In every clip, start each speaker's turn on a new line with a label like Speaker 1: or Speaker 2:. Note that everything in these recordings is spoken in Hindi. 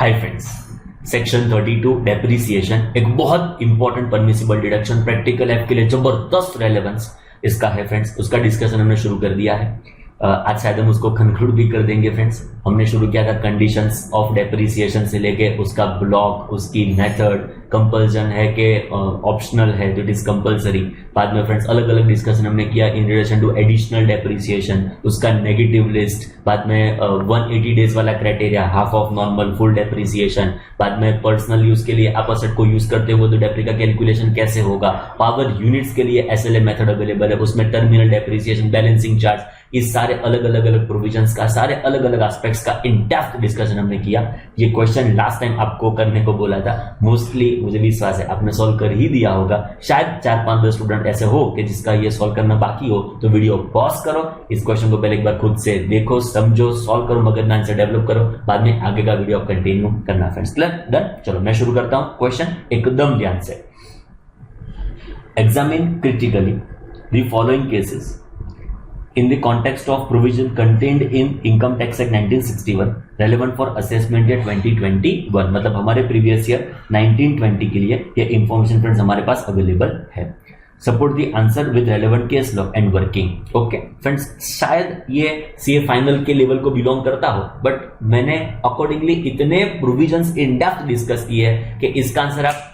Speaker 1: हाय फ्रेंड्स, सेक्शन 32 डेप्रिसिएशन एक बहुत important permissible deduction practical app के लिए जबरदस्त रेलेवेंस इसका है फ्रेंड्स। उसका डिस्कशन हमने शुरू कर दिया है। आज शायद हम उसको कंक्लूड भी कर देंगे फ्रेंड्स। हमने शुरू किया था कंडीशंस ऑफ डेप्रिसिएशन से लेके उसका ब्लॉक, उसकी मेथड, कंपल्जन है कि ऑप्शनल है तो इट इज कंपल्सरी। बाद में फ्रेंड्स अलग अलग डिस्कशन हमने किया in relation to additional depreciation, उसका नेगेटिव लिस्ट, बाद में 180 डेज वाला criteria, half of normal, full depreciation, बाद में पर्सनल यूज के लिए आप असेट को यूज करते हो तो डेप्री का कैलकुलेशन कैसे होगा, पावर यूनिट्स के लिए एसएलए मेथड अवेलेबल है, उसमें टर्मिनल डेप्रिसिएशन, बैलेंसिंग चार्ज, इस सारे अलग अलग प्रोविजंस का, सारे अलग अलग एस्पेक्ट्स का इन डेप्थ डिस्कशन हमने किया। ये क्वेश्चन लास्ट टाइम आपको करने को बोला था, मोस्टली मुझे विश्वास है आपने सॉल्व कर ही दिया होगा। शायद 4-5 स्टूडेंट ऐसे हो कि जिसका ये सॉल्व करना बाकी हो तो वीडियो पॉज करो, इस क्वेश्चन को पहले एक बार खुद से देखो, समझो, सॉल्व करो, मगज में आंसर डेवलप करो, बाद में आगे का वीडियो कंटिन्यू करना फ्रेंड्स। क्लियर? डन? चलो मैं शुरू करता हूं क्वेश्चन एकदम ध्यान से। Examine critically the following cases in the context of provision contained in Income Tax Act 1961 relevant for assessment year 2021। मतलब हमारे प्रीवियस ईयर 1920 के लिए ये इंफॉर्मेशन फ्रेंड्स हमारे पास अवेलेबल है। Support the answer with relevant case law and working. Okay friends, शायद ये सीए फाइनल के लेवल को बिलोंग करता हो, बट मैंने अकॉर्डिंगली इतने प्रोविजंस इन डेप्थ डिस्कस किए हैं कि इसका आंसर आप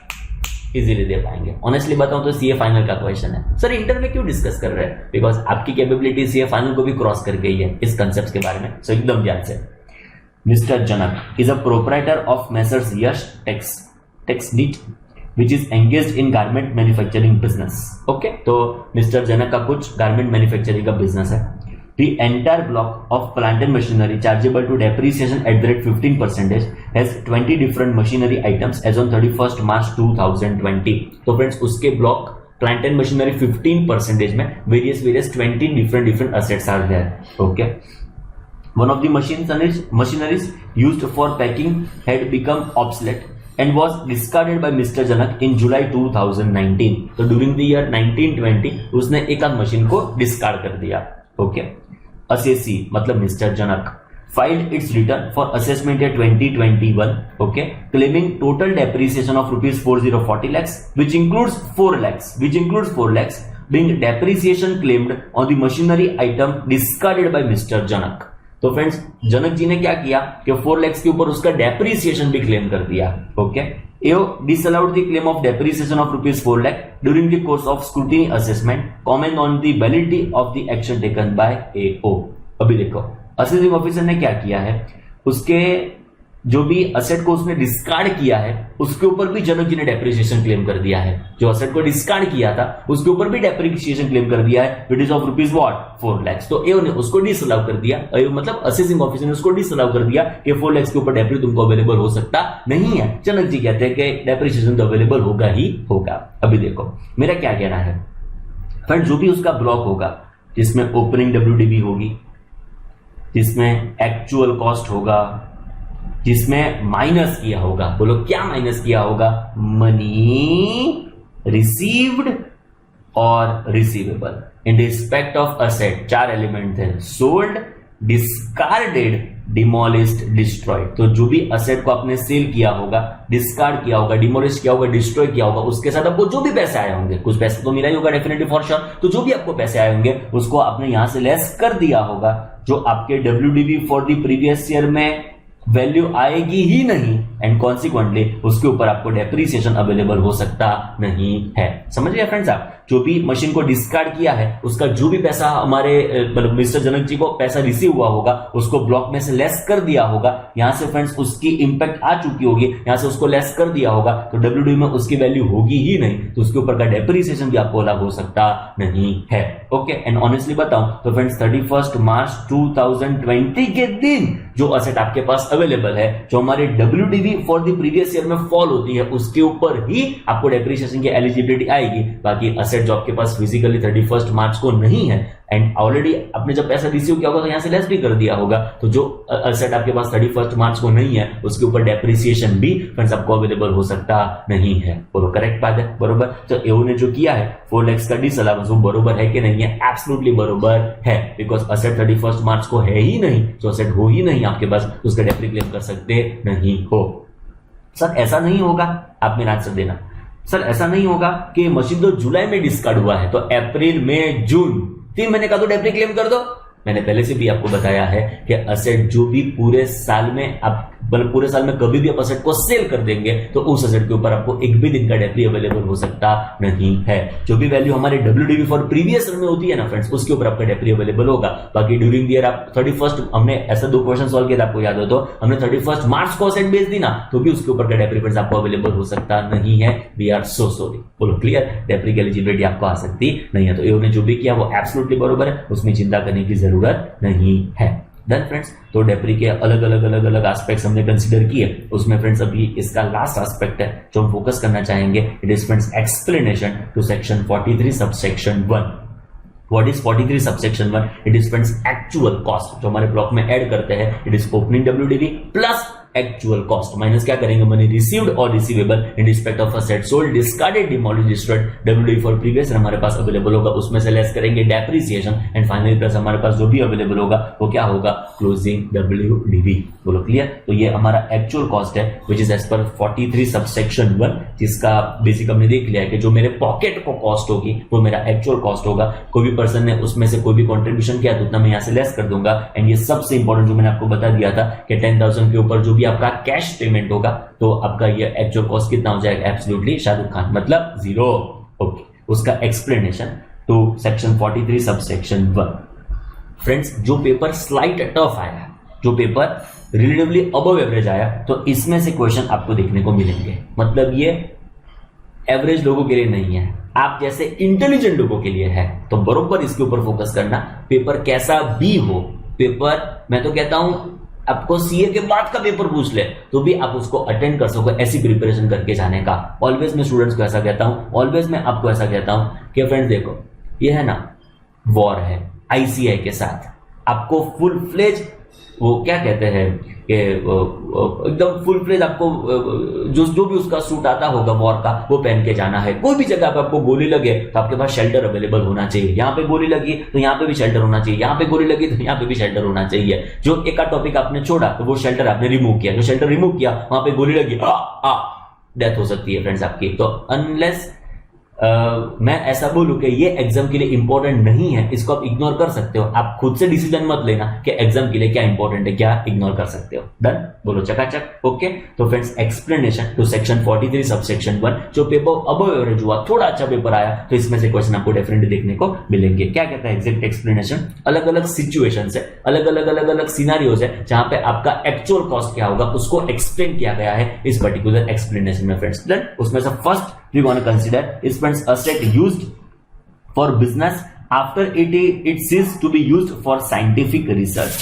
Speaker 1: इजीली दे पाएंगे। ऑनेस्टली बताऊं तो सीए फाइनल का क्वेश्चन है। सर इंटर में क्यों डिस्कस कर रहे हैं? बिकॉज आपकी कैपेबिलिटी सीए फाइनल को भी क्रॉस कर गई है इस कंसेप्ट के बारे में। सो एकदम ध्यान से। Mister Janak is a proprietor of messrs Yash Texnit which is engaged in garment manufacturing business. Okay, तो मिस्टर जनक का कुछ गारमेंट मैन्युफैक्चरिंग का बिजनेस है। The entire block of plant and machinery chargeable to depreciation at the rate 15% has 20 different machinery items as on 31st March 2020। तो फ्रेंड्स उसके ब्लॉक प्लांट एंड मशीनरी 15% में various 20 different assets are there। Okay, one of the machineries used for packing had become obsolete and was discarded by Mr. Janak in July 2019। तो during the year 1920 उसने एक आध मशीन को डिस्कार्ड कर दिया। ओके, असेसी मतलब mister Janak filed its return for assessment year 2021, okay, claiming total depreciation of rupees 4040 lakhs which includes 4 lakhs being depreciation claimed on the machinery item discarded by Mr. जनक। तो फ्रेंड्स जनक जी ने क्या किया कि 4 lakhs के ऊपर उसका डेप्रिसिएशन भी क्लेम कर दिया। Okay, disallowed the claim of depreciation of rupees 4 lakh during the course of scrutiny assessment, comment on the validity of the action taken by AO। अभी देखो असेसिंग ऑफिसर ने क्या किया है, उसके जो भी असेट को उसने डिस्कार्ड किया है उसके ऊपर भी जनक जी ने डेप्रिसिएशन क्लेम कर दिया है। जो असेट को डिस्कार्ड किया था उसके ऊपर भी डेप्रिसिएशन क्लेम कर दिया है which is of rupees 4 lakhs। तो एओ ने उसको डिसअलाउ कर दिया, मतलब असेसिंग ऑफिसर ने उसको डिसअलाउ कर दिया कि 4 lakhs के ऊपर डेप्री तुमको अवेलेबल हो सकता नहीं है। जनक जी कहते हैं कि डेप्रिसिएशन तो अवेलेबल होगा ही होगा। अभी देखो मेरा क्या कहना है फ्रेंड, जो भी उसका ब्लॉक होगा जिसमें ओपनिंग WDB होगी, जिसमें एक्चुअल कॉस्ट होगा, जिसमें माइनस किया होगा, बोलो क्या माइनस किया होगा, मनी रिसीव्ड और receivable in respect of asset. 4 element थे, सोल्ड, डिस्कार्डेड, डिमोलिश्ड, डिस्ट्रॉयड। तो जो भी असेट को आपने सेल किया होगा, डिस्कार्ड किया होगा, डिमोलिश किया होगा, डिस्ट्रॉय किया होगा, उसके साथ आपको जो भी पैसे आए होंगे, कुछ पैसे तो मिला ही होगा डेफिनेटली फॉर श्योर, तो जो भी आपको पैसे आए होंगे उसको आपने यहां से लेस कर दिया होगा। जो आपके WDB for the previous year में वैल्यू आएगी ही नहीं एंड कॉन्सिक्वेंटली उसके ऊपर आपको डेप्रिसिएशन अवेलेबल हो सकता नहीं है। समझ गए फ्रेंड्स आप? जो भी मशीन को डिस्कार्ड किया है उसका जो भी पैसा हमारे मतलब मिस्टर जनक जी को पैसा रिसीव हुआ होगा उसको ब्लॉक में से लेस कर दिया होगा। यहां से फ्रेंड्स उसकी इंपैक्ट आ चुकी होगी, यहां से उसको लेस कर दिया होगा तो WDB में उसकी वैल्यू होगी ही नहीं, तो उसके ऊपर का डेप्रिसिएशन भी आपको अलग हो सकता नहीं है। ओके, एंड ऑनेस्टली बताऊं तो फ्रेंड्स 31st मार्च 2020 के दिन जो असेट आपके पास अवेलेबल है, जो हमारे WDB for the previous year में फॉल होती है, उसके ऊपर ही आपको डेप्रिसिएशन की एलिजिबिलिटी आएगी। बाकी असेट जो आपके पास फिजिकली 31st मार्च को नहीं है एंड ऑलरेडी आपने जब पैसा रिसीव किया होगा तो यहां से लेस भी कर दिया होगा, तो जो असेट आपके पास 31 मार्च को नहीं है उसके ऊपर डेप्रिसिएशन भी फ्रेंड्स आपको अवेलेबल हो सकता नहीं है। बोलो करेक्ट बात है, बरोबर। तो एओ ने जो किया है 4 लाख का डिसअलाउंस वो बरोबर है कि नहीं है? एब्सोल्युटली बरोबर है, बिकॉज असेट 31 मार्च को है ही नहीं, तो असेट हो ही नहीं आपके पास, उसका डेप्री क्लेम कर सकते नहीं हो। सर ऐसा नहीं होगा, आप मेरा आंसर देना। सर ऐसा नहीं होगा कि मशीन तो जुलाई में डिस्कार्ड हुआ है तो अप्रैल मई जून 3 महीने का तो डेप्री क्लेम कर दो। मैंने पहले से भी आपको बताया है कि असेट जो भी पूरे साल में आप पूरे साल में कभी भी आप असेट को सेल कर देंगे तो उस असेट के ऊपर आपको एक भी दिन का डेप्री अवेलेबल हो सकता नहीं है। जो भी वैल्यू हमारे WDV फॉर प्रीवियस ईयर में होती है ना फ्रेंड्स, उसके ऊपर आपका डेप्री अवेलेबल होगा। बाकी ड्यूरिंग द ईयर आप 31 हमने ऐसा 2 क्वेश्चन सॉल्व किया था, आपको याद हो तो हमने 31 मार्च को असेट बेच दी ना तो भी उसके ऊपर का डेप्री फ्रेंड्स आपको अवेलेबल हो सकता नहीं है। We are so sorry. बोलो क्लियर, डेप्री की एलिजिबिलिटी आपको आ सकती नहीं है। तो एओ ने जो भी किया वो एब्सोल्युटली बरोबर है, उसमें चिंता करने की जरूरत नहीं है। देन फ्रेंड्स तो डेप्री के अलग अलग एस्पेक्ट्स हमने कंसीडर किए, उसमें फ्रेंड्स अभी इसका लास्ट एस्पेक्ट है जो हम फोकस करना चाहेंगे। It is friends explanation two section 43 subsection 1। What is 43 subsection 1? It is friends actual cost जो हमारे ब्लॉक में ऐड करते हैं। It is opening WDV plus actual cost minus क्या करेंगे? मनी रिसीव्ड और receivable in respect of asset sold, discarded, demolished, destroyed. WDV for previous हमारे पास अवेलेबल होगा, उसमें से लेस करेंगे डेप्रिसिएशन एंड फाइनली प्लस हमारे पास जो भी अवेलेबल होगा वो क्या होगा? Closing WDV। बोलो क्लियर। तो ये हमारा एक्चुअल कॉस्ट है which is as per 43 subsection 1, जिसका बेसिक हमने देख लिया है कि जो मेरे पॉकेट को कॉस्ट होगी वो मेरा एक्चुअल कॉस्ट होगा। कोई भी पर्सन ने उसमें से कोई भी कंट्रीब्यूशन किया तो उतना मैं यहां से लेस कर दूंगा। एंड ये सबसे इंपॉर्टेंट जो मैंने आपको बता दिया था कि 10,000 के ऊपर जो भी आपका कैश पेमेंट होगा तो आपका ये एक्चुअल कॉस्ट कितना हो जाएगा? एब्सोल्युटली शाहरुख खान, मतलब 0। ओके, उसका explanation two section 43 subsection 1। Friends जो पेपर स्लाइट टफ आया, जो पेपर रिलेटिवली अबव एवरेज आया, तो इसमें से क्वेश्चन आपको देखने को मिलेंगे। मतलब ये एवरेज लोगों के लिए नहीं है, आप जैसे इंटेलिजेंट लोगों के लिए है। तो बरोबर इसके ऊपर फोकस करना। पेपर कैसा भी हो, पेपर मैं तो कहता हूं आपको सीए के बाद का पेपर पूछ ले तो भी आप उसको अटेंड कर सको, ऐसी प्रिपरेशन करके जाने का। ऑलवेज मैं स्टूडेंट्स को ऐसा कहता हूं, ऑलवेज मैं आपको ऐसा कहता हूं कि फ्रेंड्स देखो ये है ना वॉर है ICI के साथ, आपको फुल फ्लेज वो क्या कहते हैं कि एकदम फुल फ्लेज आपको जो भी उसका सूट आता होगा वॉर का वो पहन के जाना है। कोई भी जगह पे आपको गोली लगे तो आपके पास शेल्टर अवेलेबल होना चाहिए। यहाँ पे गोली लगी तो यहाँ पे भी शेल्टर होना चाहिए, यहाँ पे गोली लगी तो यहाँ पे भी शेल्टर होना चाहिए। जो एक टॉपिक आपने छोड़ा तो वो शेल्टर आपने रिमूव किया, जो शेल्टर रिमूव किया वहां पे गोली लगी डेथ हो सकती है फ्रेंड्स आपकी। तो अनलेस मैं ऐसा बोलूं कि ये एग्जाम के लिए इंपॉर्टेंट नहीं है, इसको आप इग्नोर कर सकते हो। आप खुद से डिसीजन मत लेना कि एग्जाम के लिए क्या इंपॉर्टेंट है, क्या इग्नोर कर सकते हो। डन, बोलो चकाचक। ओके, तो friends explanation two section 43 subsection 1 जो पेपर अबव एवरेज हुआ, थोड़ा अच्छा पेपर आया, तो इसमें से क्वेश्चन आपको डेफिनेटली देखने को मिलेंगे। क्या कहता है एग्जैक्ट एक्सप्लेनेशन? अलग अलग सिचुएशन है, अलग अलग सिनारियोज है जहां पे आपका एक्चुअल कॉस्ट क्या होगा उसको एक्सप्लेन किया गया है इस पर्टिकुलर एक्सप्लेनेशन में फ्रेंड्स। डन, उसमें से first we want to consider is friends asset used for business after it ceased to be used for scientific research।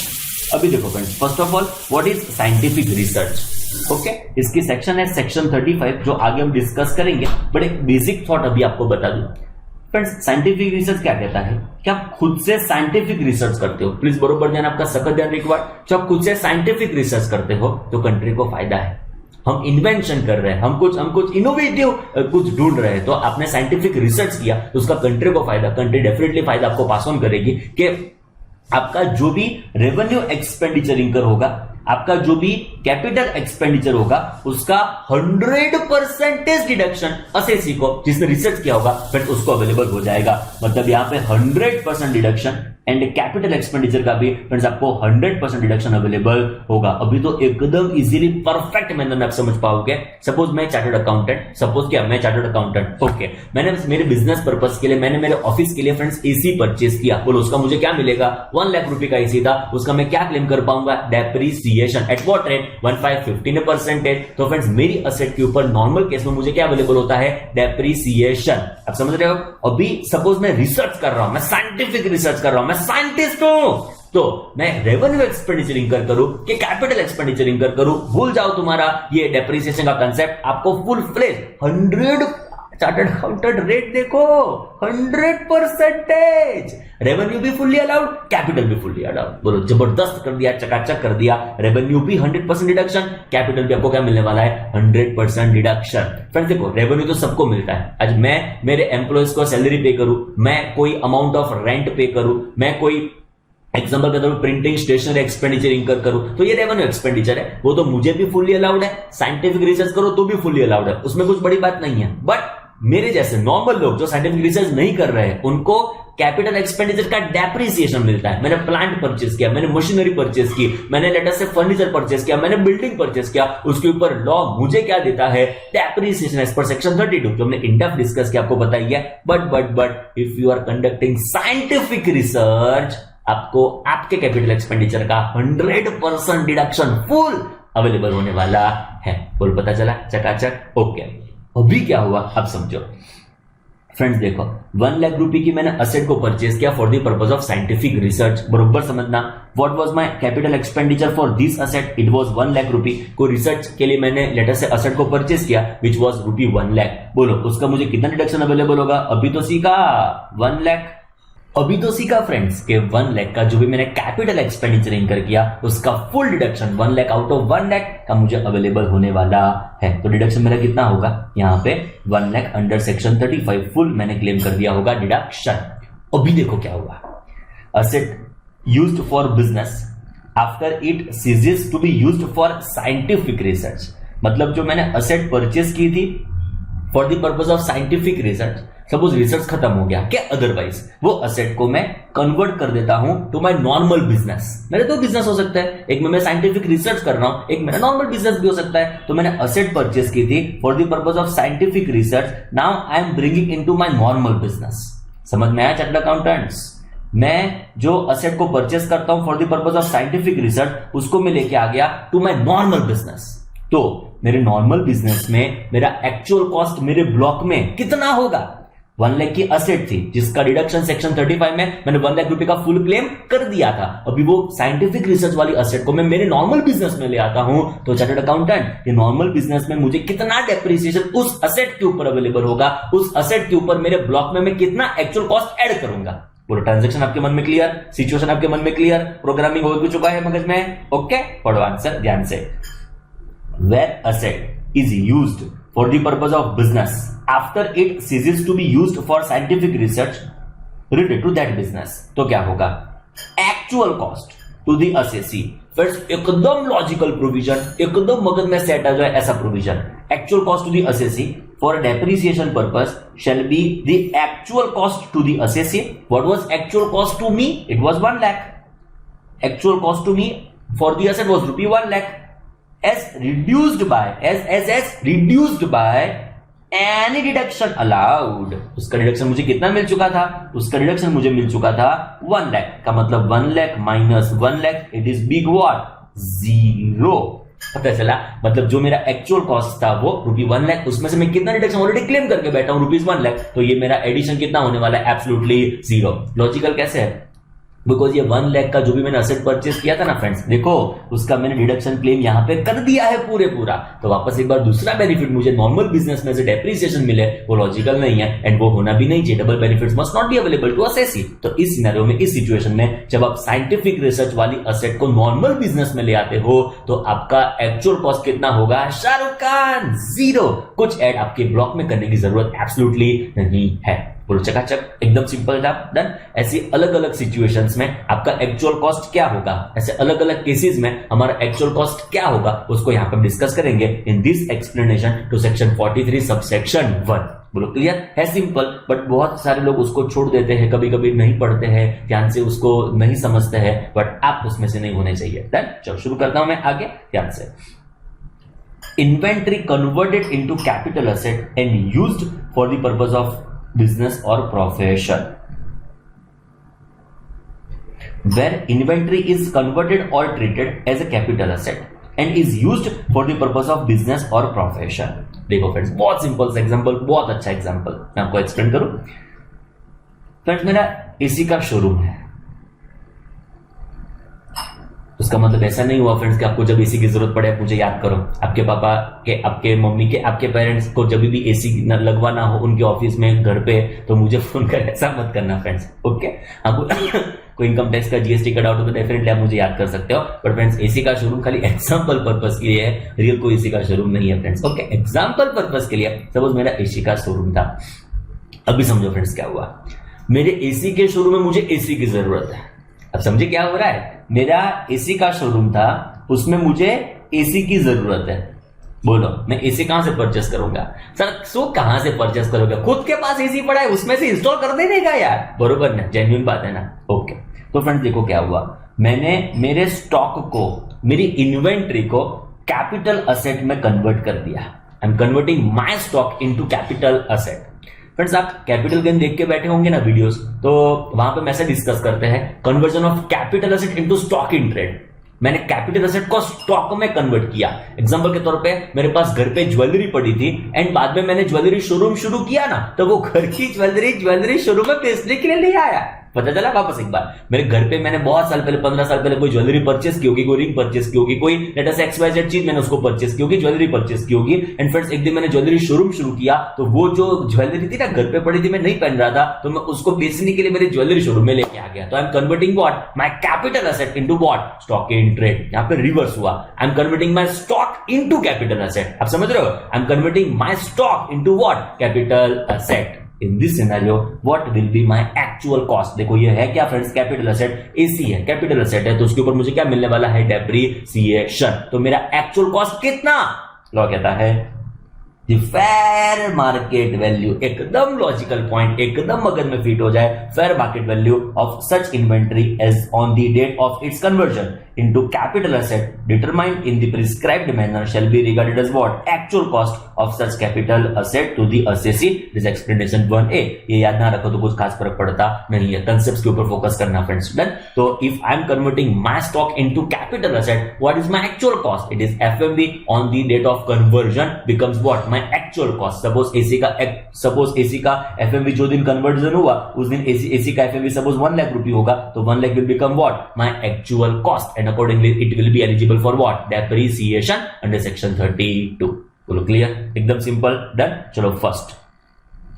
Speaker 1: अभी देखो friends, first of all what is scientific research? Okay, इसकी सेक्शन है सेक्शन 35 जो आगे हम डिस्कस करेंगे, बट एक बेसिक थॉट अभी आपको बता दूं फ्रेंड्स। साइंटिफिक रिसर्च क्या कहता है कि आप खुद से साइंटिफिक रिसर्च करते हो। प्लीज बरोबर ध्यान, आपका सख्त ध्यान रिक्वायर्ड। जब खुद से साइंटिफिक रिसर्च करते हो तो कंट्री को फायदा है। हम इन्वेंशन कर रहे हैं, हम कुछ इनोवेटिव कुछ ढूंढ रहे हैं, तो आपने साइंटिफिक रिसर्च किया तो उसका कंट्री को फायदा, कंट्री डेफिनेटली फायदा आपको पास ऑन करेगी कि आपका जो भी रेवेन्यू एक्सपेंडिचर इंकर होगा, आपका जो भी कैपिटल एक्सपेंडिचर होगा, उसका 100% डिडक्शन असेसी को जिसने रिसर्च किया होगा फिर उसको अवेलेबल हो जाएगा। मतलब यहां पे 100% डिडक्शन एंड कैपिटल एक्सपेंडिचर का भी फ्रेंड्स आपको 100% डिडक्शन अवेलेबल होगा। अभी तो एकदम इजीली परफेक्ट मैनर में आप समझ पाओगे। सपोज मैं चार्टर्ड अकाउंटेंट, सपोज क्या मैं चार्टर्ड अकाउंटेंट, ओके, मैंने मेरे बिजनेस पर्पस के लिए, मैंने मेरे ऑफिस के लिए फ्रेंड्स एसी परचेज किया। बोलो उसका मुझे क्या मिलेगा? 1 लाख रुपए का एसी था, उसका मैं क्या क्लेम कर पाऊंगा? डेप्रिसिएशन। At what rate? 15% तो फ्रेंड्स मेरी असेट के ऊपर नॉर्मल केस में मुझे क्या अवेलेबल होता है? डेप्रिसिएशन। आप समझ रहे हो? अभी सपोज मैं रिसर्च कर रहा हूं, मैं साइंटिफिक रिसर्च कर रहा हूं, मैं साइंटिस्ट हूं, तो मैं रेवेन्यू एक्सपेंडिचर इंकर करूं कि कैपिटल एक्सपेंडिचर इंकर करूं, भूल जाओ तुम्हारा ये डेप्रिसिएशन का कंसेप्ट। आपको full fledge chartered accountant rate देखो 100%। रेवेन्यू भी फुल्ली अलाउड, कैपिटल भी फुल्ली अलाउड। बोलो जबरदस्त कर दिया, चकाचक कर दिया। रेवेन्यू भी 100% डिडक्शन, कैपिटल भी आपको क्या मिलने वाला है 100% डिडक्शन। फ्रेंड्स देखो रेवेन्यू तो सबको मिलता है। आज मैं मेरे एम्प्लॉयज को सैलरी पे करूं, मैं कोई अमाउंट ऑफ रेंट पे करूं, मैं कोई एग्जाम्पल के तौर पर प्रिंटिंग स्टेशनरी एक्सपेंडिचर इंकर करूं, तो ये रेवेन्यू एक्सपेंडिचर है, वो तो मुझे भी फुल्ली अलाउड है। साइंटिफिक रिसर्च करो तो भी फुल्ली अलाउड है, उसमें कुछ बड़ी बात नहीं है। बट मेरे जैसे नॉर्मल लोग जो साइंटिफिक रिसर्च नहीं कर रहे हैं, उनको कैपिटल एक्सपेंडिचर का डेप्रिसिएशन मिलता है। मैंने प्लांट परचेस किया, मैंने मशीनरी परचेस की, मैंने लेटर से फर्नीचर परचेस किया, मैंने बिल्डिंग परचेस किया, उसके ऊपर लॉ मुझे क्या देता है डेप्रिसिएशन एज पर सेक्शन 32 जो हमने इन डेप्थ डिस्कस किया, आपको बताइए। But if you are conducting scientific research, आपको आपके कैपिटल एक्सपेंडिचर का 100% डिडक्शन फुल अवेलेबल होने वाला है। बोल पता चला चकाचक। ओके अभी क्या हुआ अब समझो। फ्रेंड्स देखो 1 लाख रुपए की मैंने असेट को परचेज किया for the purpose of scientific research. बरोबर समझना, what was my capital expenditure for this asset, it was 1 lakh रुपए। को रिसर्च के लिए मैंने लेटर से असेट को परचेज किया विच वाज रुपी 1 लाख। बोलो उसका मुझे कितना डिडक्शन अवेलेबल होगा? अभी तो सीखा 1 लाख, अभी तो सीखा फ्रेंड्स के 1 लाख का जो भी मैंने कैपिटल एक्सपेंडिचर इनकर किया उसका full deduction 1 lakh out of 1 lakh का मुझे अवेलेबल होने वाला है। तो डिडक्शन मेरा कितना होगा? यहाँ पे 1 लाख अंडर सेक्शन 35 फुल मैंने क्लेम कर दिया होगा डिडक्शन। अभी देखो क्या हुआ। Asset used for business after it ceases to be used for scientific research. मतलब जो मैंने असेट परचेज की थी for the purpose of scientific research, suppose research खत्म हो गया क्या, अदरवाइज वो असेट को मैं कन्वर्ट कर देता हूं टू माय नॉर्मल बिजनेस। मेरे दो बिजनेस हो सकता है, एक में मैं साइंटिफिक रिसर्च कर रहा हूं, एक मेरा नॉर्मल बिजनेस भी हो सकता है। तो मैंने असेट परचेज की थी for the purpose of scientific research, now I am bringing into my normal business. समझ में आया चार्टर्ड अकाउंटेंट्स? मैं जो असेट को परचेज करता हूं for the purpose of scientific research, उसको मैं लेके आ गया टू माय नॉर्मल बिजनेस। तो मेरे नॉर्मल बिजनेस में मेरा एक्चुअल कॉस्ट मेरे ब्लॉक में कितना होगा? 1 लाख की असेट थी जिसका डिडक्शन सेक्शन 35 में मैंने 1 लाख रुपए का फुल क्लेम कर दिया था। अभी वो साइंटिफिक रिसर्च वाली असेट को मैं मेरे नॉर्मल बिजनेस में ले आता हूं, तो चार्टर्ड अकाउंटेंट ये नॉर्मल बिजनेस में मुझे कितना डेप्रिसिएशन उस असेट के ऊपर अवेलेबल होगा, उस असेट के ऊपर मेरे ब्लॉक में मैं कितना एक्चुअल कॉस्ट ऐड करूंगा। पूरा ट्रांजेक्शन आपके मन में क्लियर, सिचुएशन आपके मन में क्लियर, प्रोग्रामिंग हो चुका है मगज में। ओके पढ़ो आंसर ध्यान से। Where asset is used for the purpose of business after it ceases to be used for scientific research related to that business, तो क्या होगा? Actual cost to the assessee। First एकदम लॉजिकल प्रोविजन, एकदम मगज में सेट आ जाए ऐसा provision. Actual cost to the assessee for depreciation purpose shall be the actual cost to the assessee। What was actual cost to me? It was 1 lakh। Actual cost to me for the asset was rupee 1 lakh। as reduced by any deduction allowed। उसका डिडक्शन मुझे कितना मिल चुका था? उसका डिडक्शन मुझे मिल चुका था 1 लाख का मतलब 1 lakh minus 1 lakh it is big what? 0। पता चला? मतलब जो मेरा एक्चुअल कॉस्ट था वो रुपी 1 लाख, उसमें से मैं कितना डिडक्शन ऑलरेडी क्लेम करके बैठा हूं रुपीज 1 लाख, तो ये मेरा एडिशन कितना होने वाला है? एब्सोल्युटली 0। लॉजिकल कैसे है? बिकॉज ये 1 लाख का जो भी मैंने असेट परचेज किया था ना फ्रेंड्स, देखो उसका मैंने डिडक्शन क्लेम यहां पे कर दिया है पूरा। तो वापस एक बार दूसरा बेनिफिट मुझे नॉर्मल बिजनेस में से डेप्रिसिएशन मिले, वो लॉजिकल नहीं है एंड वो होना भी नहीं चाहिए। Double benefits must not be available to assessee. तो इस सिनेरियो में, इस सिचुएशन में जब आप साइंटिफिक रिसर्च वाली असेट को नॉर्मल बिजनेस में ले आते हो तो आपका एक्चुअल कॉस्ट कितना होगा? शाहरुख खान 0। कुछ ऐड आपके ब्लॉक में करने की जरूरत एब्सोल्युटली नहीं है। बोलो चकाचक, एकदम सिंपल था, डन। ऐसी अलग अलग सिचुएशंस में आपका एक्चुअल कॉस्ट क्या होगा, ऐसे अलग अलग केसेस में हमारा एक्चुअल कॉस्ट क्या होगा, उसको यहां पर डिस्कस करेंगे in this explanation two section 43 subsection 1। बोलो क्लियर है? सिंपल, बट बहुत सारे लोग उसको छोड़ देते हैं, कभी कभी नहीं पढ़ते हैं ध्यान से, उसको नहीं समझते हैं, बट आप उसमें से नहीं होने चाहिए। डन, चलो शुरू करता हूं मैं आगे ध्यान से। Inventory converted into capital asset and used for the purpose of business or profession। Where inventory is converted or treated as a capital asset and is used for the purpose of business or profession। देखो फ्रेंड्स, बहुत सिंपल सा एग्जांपल, बहुत अच्छा एग्जांपल मैं आपको एक्सप्लेन करूं। फ्रेंड्स मेरा एसी का शोरूम है, तो उसका मतलब ऐसा नहीं हुआ फ्रेंड्स कि आपको जब एसी की जरूरत पड़े मुझे याद करो, आपके पापा के, आपके मम्मी के, आपके पेरेंट्स को जब भी एसी लगवाना हो उनके ऑफिस में, घर पे, तो मुझे फोन कर, ऐसा मत करना फ्रेंड्स, ओके। आपको कोई इनकम टैक्स का, जीएसटी का डाउट हो तो डेफिनेटली आप मुझे याद कर सकते हो, बट फ्रेंड्स एसी का शोरूम खाली एग्जांपल पर्पस के लिए है, रियल कोई एसी का शोरूम नहीं है फ्रेंड्स, ओके। एग्जांपल पर्पस के लिए सपोज मेरा एसी का शोरूम था। अभी समझो फ्रेंड्स क्या हुआ, मेरे एसी के शोरूम में मुझे एसी की जरूरत है। अब समझे क्या हो रहा है, मेरा एसी का शोरूम था, उसमें मुझे एसी की जरूरत है। बोलो मैं एसी कहां से परचेस करूंगा? सर सो कहां से परचेस करोगे? खुद के पास एसी पड़ा है, उसमें से इंस्टॉल कर देगा यार, बरोबर ना? जेन्युइन बात है ना, ओके। तो फ्रेंड्स देखो क्या हुआ, मैंने मेरे स्टॉक को, मेरी इन्वेंट्री को कैपिटल असेट में कन्वर्ट कर दिया। आई am converting my stock into capital asset. Friends आप कैपिटल गेन देख के बैठे होंगे ना वीडियोस, तो वहां पे मैं से डिस्कस करते हैं conversion of capital asset into stock in trade. मैंने कैपिटल असेट को स्टॉक में कन्वर्ट किया। एग्जांपल के तौर पे मेरे पास घर पे ज्वेलरी पड़ी थी एंड बाद में मैंने ज्वेलरी शोरूम शुरू किया ना, तो वो घर की ज्वेलरी शोरूम में बेचने के लिए ले आया। पता चला वापस एक बार मेरे घर पे मैंने बहुत साल पहले, 15 साल पहले कोई ज्वेलरी परचेस की होगी, कोई रिंग परचेस की होगी, कोई लेट अस XYZ चीज मैंने उसको परचेस की होगी, ज्वेलरी परचेस की होगी। एंड फ्रेंड्स एक दिन मैंने ज्वेलरी शोरूम शुरू किया, तो वो जो ज्वेलरी थी ना घर पे पड़ी थी, मैं नहीं पहन रहा था, तो मैं उसको बेचने के लिए मेरे ज्वेलरी शोरूम में लेके आ गया। तो आई am converting what, my capital asset into what, stock in trade. यहां पे रिवर्स हुआ, आई am converting my stock into capital asset. आप समझ रहे हो, आई am converting my stock into what, capital asset. In this scenario, what will be my actual cost? देखो ये है क्या फ्रेंड्स, कैपिटल असेट, एसी है, कैपिटल असेट है, तो उसके ऊपर मुझे क्या मिलने वाला है, डेप्रिसिएशन। तो मेरा एक्चुअल कॉस्ट कितना? लॉ कहता है द फेयर मार्केट वैल्यू। एकदम लॉजिकल पॉइंट, एकदम मगज में फिट हो जाए। Fair market value of such inventory as on the date of its conversion into capital asset determined in the prescribed manner shall be regarded as what, actual cost of such capital asset to the assessee. This explanation 1A। ये याद ना रखो तो कुछ खास फर्क पड़ता नहीं है, कंसेप्ट्स के ऊपर फोकस करना फ्रेंड्स। डन। तो if I am converting my stock into capital asset, what is my actual cost? It is FMV on the date of conversion becomes what, my actual cost। Suppose AC का FMV जो दिन कन्वर्जन हुआ उस दिन एसी का FMV सपोज 1 लाख रुपए होगा, तो 1 lakh will become what, my actual cost। Accordingly it will be eligible for what, depreciation under section 32। बोलो क्लियर, एकदम सिंपल। डन। चलो फर्स्ट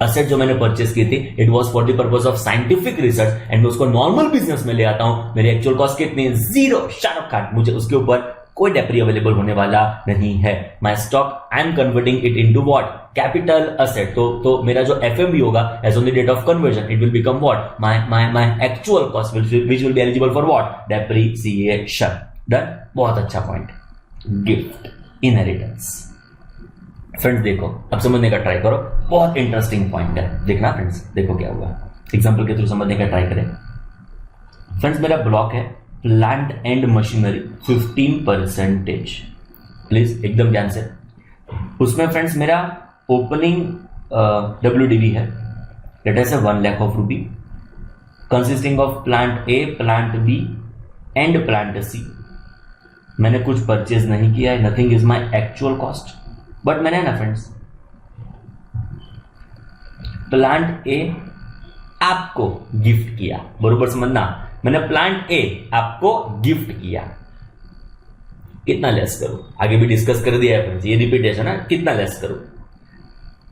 Speaker 1: असेट जो मैंने परचेस की थी, it was for the purpose of scientific research and मैं उसको नॉर्मल बिजनेस में ले आता हूं। मेरी एक्चुअल कॉस्ट कितनी? 0। शाहरुख खान, मुझे उसके ऊपर कोई डेप्री अवेलेबल होने वाला नहीं है। My stock I am converting it into what, capital asset. तो मेरा जो एफएमवी होगा as on the date of conversion, it will become what, my actual cost which will be eligible for what, depreciation. Done. बहुत अच्छा पॉइंट। Gift, inheritance. फ्रेंड्स देखो अब समझने का ट्राई करो, बहुत इंटरेस्टिंग पॉइंट है, देखना फ्रेंड्स। देखो क्या हुआ, एग्जांपल के थ्रू समझने का ट्राई करें। फ्रेंड्स मेरा ब्लॉक है प्लांट एंड मशीनरी 15%। प्लीज एकदम ध्यान से। उसमें फ्रेंड्स मेरा ओपनिंग WDV है, लेट अस से 1 lakh of rupee, consisting of plant A, plant B and plant C. मैंने कुछ परचेज नहीं किया है, nothing is my actual cost. But मैंने ना फ्रेंड्स प्लांट ए आपको गिफ्ट किया, बरोबर समझना, मैंने प्लांट ए आपको गिफ्ट किया। कितना लेस करूं? आगे भी डिस्कस कर दिया है फ्रेंड्स, ये रिपीटेशन है। कितना लेस करूं?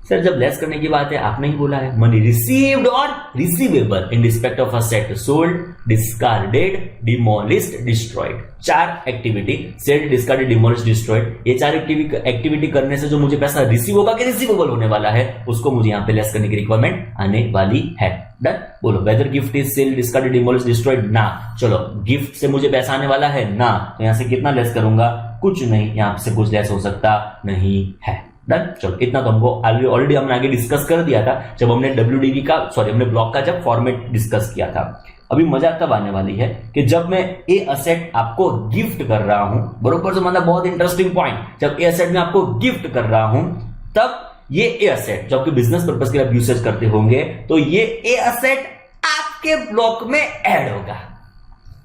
Speaker 1: सर जब लेस करने की बात है, आपने ही बोला है मनी रिसीव्ड और receivable in respect of a set sold, discarded, demolished, destroyed. 4 activity, sailed, discarded, demolished, destroyed. ये 4 एक्टिविटी करने से जो मुझे पैसा रिसीव होगा कि रिसीवेबल होने वाला है, उसको मुझे यहां पे लेस करने की रिक्वायरमेंट आने वाली है। डन। बोलो whether gift is sold, discarded, demolished, destroyed, ना। चलो गिफ्ट से मुझे पैसा आने वाला है ना, तो यहां से कितना लेस करूंगा? कुछ नहीं, यहां से कुछ लेस हो सकता नहीं है। डन। चलो इतना तो हमको ऑलरेडी हमने आगे डिस्कस कर दिया था जब हमने WDV का, सॉरी हमने ब्लॉक का जब फॉर्मेट डिस्कस किया था। अभी मजा तब आने वाली है कि जब मैं ए असेट आपको गिफ्ट कर रहा हूं, बरोबर से मतलब बहुत इंटरेस्टिंग पॉइंट, जब ए असेट में आपको गिफ्ट कर रहा हूं, तब ये ए असेट जो आपके बिजनेस पर्पस के लिए आप यूसेज करते होंगे, तो ये ए असेट आपके ब्लॉक में ऐड होगा।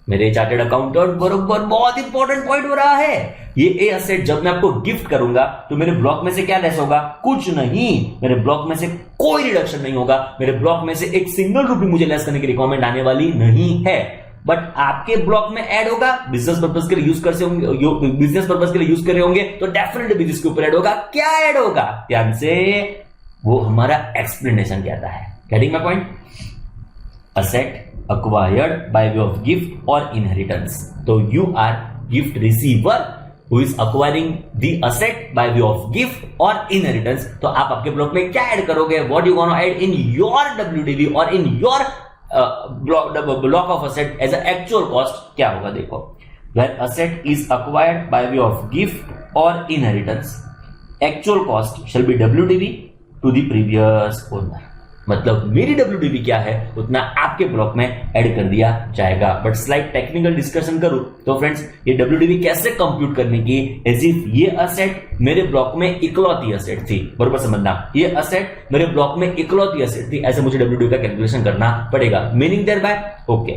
Speaker 1: मेरे चार्टेड अकाउंटेंट बरोबर बहुत इंपॉर्टेंट पॉइंट हो रहा है। ये ए असेट जब मैं आपको गिफ्ट करूंगा तो मेरे ब्लॉक में से क्या लेस होगा? कुछ नहीं, मेरे ब्लॉक में से कोई रिडक्शन नहीं होगा। मेरे ब्लॉक में से एक सिंगल रुपी मुझे लेस करने की रिक्वायरमेंट आने वाली नहीं है। बट आपके ब्लॉक में ऐड होगा, बिजनेस पर्पस के लिए यूज कर होंगे, बिजनेस पर्पस के लिए यूज कर रहे होंगे तो डेफिनेटली भी जिसके ऊपर ऐड होगा। क्या ऐड होगा? ध्यान से, वो हमारा एक्सप्लेनेशन कहता है। Getting my point? Asset acquired by way of gift और इनहेरिटेंस। तो you are gift receiver who is acquiring the asset by way of gift or inheritance। तो आप आपके ब्लॉक में क्या ऐड करोगे? What you gonna add in your WDV or in your block of asset as an actual cost? क्या होगा देखो, where asset is acquired by way of gift or inheritance, actual cost shall be WDV to the previous owner। मतलब मेरी WDV क्या है उतना आपके ब्लॉक में ऐड कर दिया जाएगा। बट स्लाइड टेक्निकल डिस्कशन करूं तो फ्रेंड्स, ये WDV कैसे कंप्यूट करने की, एज इफ ये असेट मेरे ब्लॉक में इकलौती असेट थी, बरोबर समझना, ये असेट मेरे ब्लॉक में इकलौती असेट थी, ऐसे मुझे WDV का कैलकुलेशन करना पड़ेगा। Meaning thereby, okay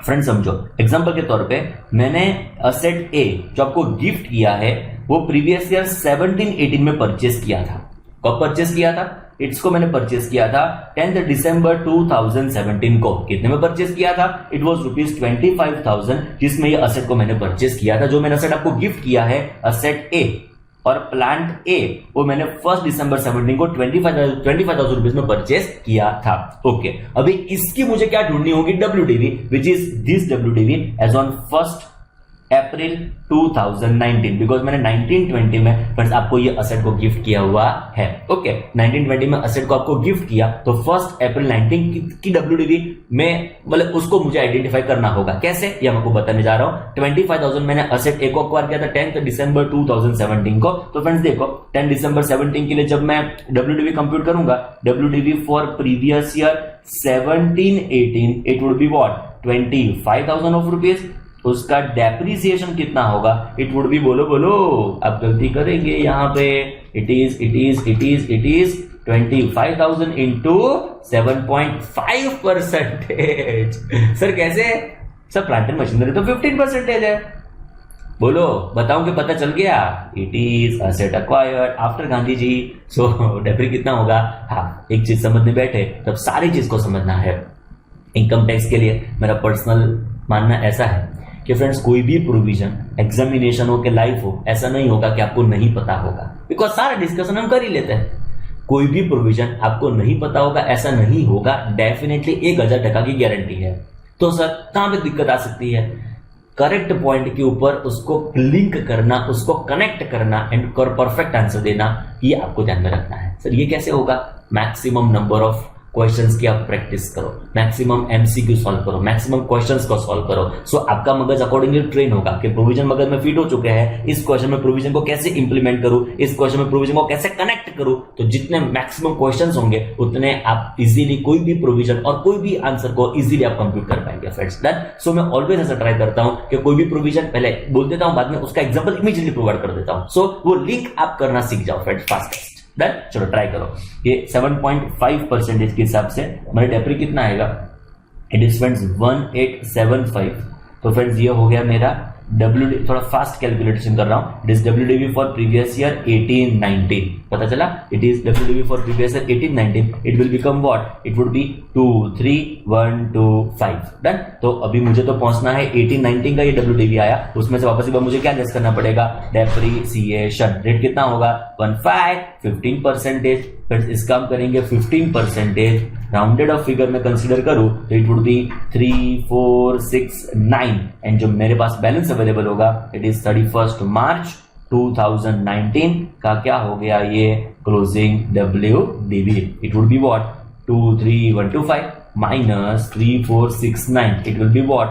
Speaker 1: friends समझो, एग्जांपल के तौर पे मैंने असेट ए जो आपको गिफ्ट किया है वो प्रीवियस ईयर 17-18 में परचेस किया था। कब परचेस किया था? इसको मैंने परचेस किया था 10 दिसंबर 2017 को। कितने में परचेस किया था? इट वॉज ₹25,000, जिसमें ये असेट को मैंने परचेस किया था। जो मैंने असेट आपको गिफ्ट किया है, असेट ए और प्लांट ए, वो मैंने 1 दिसंबर 17 को 25,000 रुपीज में परचेस किया था। ओके, अभी इसकी मुझे क्या ढूंढनी होगी? WDV, which is this WDV as on 1 April 2019, because मैंने 1920 में फ्रेंड्स आपको ये असेट को गिफ्ट किया हुआ है। ओके, 1920 में असेट को आपको गिफ्ट किया तो 1 अप्रैल 19 की WDV में मतलब उसको मुझे आइडेंटिफाई करना होगा। कैसे? ये मैं आपको बताने जा रहा हूं। 25,000 मैंने असेट ए को अक्वायर किया था 10 दिसंबर 2017 को। तो फ्रेंड्स देखो, 10 दिसंबर 17 के लिए जब मैं WDV कंप्यूट करूंगा, WDV for previous year 17-18, it would be what? 25,000 of rupees. उसका डेप्रिसिएशन कितना होगा? इट वुड बी, बोलो बोलो, अब गलती करेंगे यहाँ पे, इट इज 25,000 इंटू 7.5%। सर कैसे? सर प्लांट एंड मशीनरी तो 15% है। बोलो, बताऊं कि पता चल गया? It is asset acquired after Gandhi ji. So depre कितना होगा? हाँ, एक चीज समझने बैठे तब सारी चीज को समझना है। इनकम टैक्स के लिए मेरा पर्सनल मानना ऐसा है कि फ्रेंड्स, कोई भी प्रोविजन एग्जामिनेशन हो के लाइफ हो, ऐसा नहीं होगा कि आपको नहीं पता होगा, बिकॉज सारा डिस्कशन हम कर ही लेते हैं। कोई भी प्रोविजन आपको नहीं पता होगा, ऐसा नहीं होगा, डेफिनेटली 1000% की गारंटी है। तो सर कहां पे दिक्कत आ सकती है? करेक्ट पॉइंट के ऊपर उसको लिंक करना, उसको कनेक्ट करना एंड परफेक्ट आंसर देना, ये आपको ध्यान में रखना है। सर ये कैसे होगा? मैक्सिमम नंबर ऑफ क्वेश्चंस की आप प्रैक्टिस करो, मैक्सिमम MCQ सॉल्व करो, मैक्सिमम क्वेश्चंस को सॉल्व करो। सो आपका मगज अकॉर्डिंगली ट्रेन होगा कि प्रोविजन मगज में फिट हो चुके हैं, इस क्वेश्चन में प्रोविजन को कैसे इंप्लीमेंट करूं, इस क्वेश्चन में प्रोविजन को कैसे कनेक्ट करूं। तो जितने मैक्सिमम क्वेश्चंस होंगे उतने आप इजीली कोई भी प्रोविजन और कोई भी आंसर को इजीली आप कंप्यूट कर पाएंगे फ्रेंड्स। डन। सो मैं ऑलवेज ऐसा ट्राई करता हूं कि कोई भी प्रोविजन पहले बोल देता हूं, बाद में उसका एग्जांपल इमीडिएटली प्रोवाइड कर देता हूं। सो वो लिंक आप करना सीख जाओ फ्रेंड्स फास्ट। डन, चलो ट्राई करो। ये 7.5% के हिसाब से हमारे डेप्री कितना आएगा? It is friends 1875। तो फ्रेंड्स ये हो गया मेरा WDV, थोड़ा फास्ट कैलकुलेशन कर रहा हूं। It is WDV for previous year 18-19, पता चला? It is WDV for previous year 18-19, it will become what? It would B 23,125। Done. तो अभी मुझे तो पहुंचना है 18-19 का ये WDV आया, उसमें से वापस एक बार मुझे क्या लेस करना पड़ेगा? डेप्रिसिएशन। रेट कितना होगा? 15% फ्रेंड्स इसका हम करेंगे 15%। राउंडेड ऑफ फिगर में कंसीडर करूं तो इट वुड बी 3469 एंड जो मेरे पास बैलेंस अवेलेबल होगा इट इज 31 मार्च 2019 का क्या हो गया? ये closing WDV। It would be what? 23,125 minus 3469, it will be what?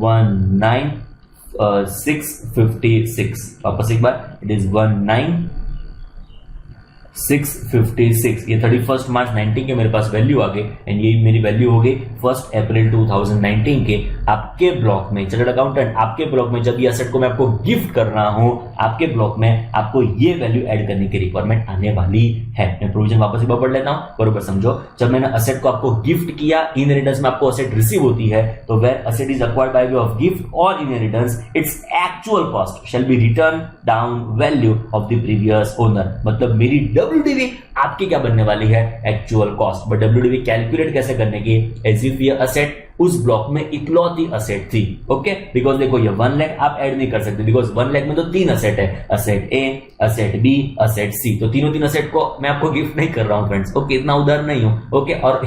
Speaker 1: 19,656। वापस एक बार, इट इज 19,656। ये 31 मार्च 19 के मेरे पास वैल्यू आ गई एंड ये मेरी वैल्यू हो गई 1 अप्रैल 2019 के आपके ब्लॉक में। चार्टर्ड अकाउंटेंट, आपके ब्लॉक में जब ये असेट को मैं आपको गिफ्ट कर रहा हूं, आपके ब्लॉक में आपको ये वैल्यू ऐड करने की रिक्वायरमेंट आने वाली है। मैं प्रोविजन वापस एक बार पढ़ लेता हूं, बरोबर समझो। जब मैंने असेट को आपको गिफ्ट किया, इनहेरिटेंस में आपको असेट रिसीव होती है, तो where asset is acquired by way of gift और inheritance, its actual cost shall be written down value of the previous owner. मतलब मेरी WDV आपकी क्या बनने वाली है? Actual cost. But WDV calculate कैसे करने की? एज इफ ये असेट उस ब्लॉक में इकलौती असेट थी। ओके, बिकॉज देखो ये 1 लाख आप ऐड नहीं कर सकते, बिकॉज 1 लाख में तो 3 असेट है, असेट ए, असेट बी, असेट सी, तो तीनों असेट को मैं आपको गिफ्ट नहीं कर रहा हूं फ्रेंड्स। ओके, इतना उदार नहीं हूं। ओके, और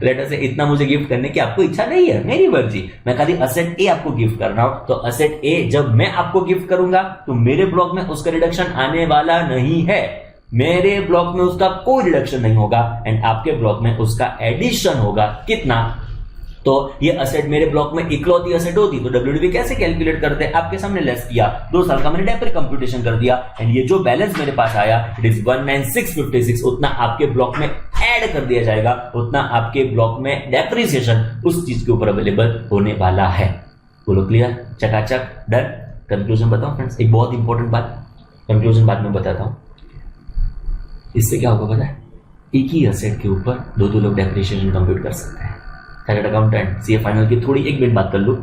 Speaker 1: लेटर से इतना मुझे गिफ्ट करने की आपको इच्छा नहीं है, मेरी मर्जी, मैं खाली असेट ए आपको गिफ्ट कर रहा हूं। तो असेट ए जब मैं आपको गिफ्ट करूंगा तो मेरे ब्लॉक में उसका रिडक्शन आने वाला नहीं है, मेरे ब्लॉक में उसका कोई रिडक्शन नहीं होगा, एंड आपके ब्लॉक में उसका एडिशन होगा। कितना? तो ये असेट मेरे ब्लॉक में इकलौती असेट होती तो डब्ल्यूडीवी कैसे कैलकुलेट करते हैं? आपके सामने लेस किया, 2 साल का मैंने डेप्री कंप्यूटेशन कर दिया, एंड ये जो बैलेंस मेरे पास आया इट इज 19656, उतना आपके ब्लॉक में ऐड कर दिया जाएगा, उतना आपके ब्लॉक में डेप्रिसिएशन उस चीज के ऊपर अवेलेबल होने वाला है। बोलो क्लियर? चकाचक, डन। कंक्लूजन बताओ फ्रेंड्स, एक बहुत इंपॉर्टेंट बात, कंक्लूजन बाद में बताता हूं। इससे क्या होगा पता है? एक ही असेट के ऊपर दो लोग डेप्रिसिएशन कंप्यूट कर सकते हैं। चार्टर्ड अकाउंटेंट सीए फाइनल की थोड़ी एक मिनट बात कर लो,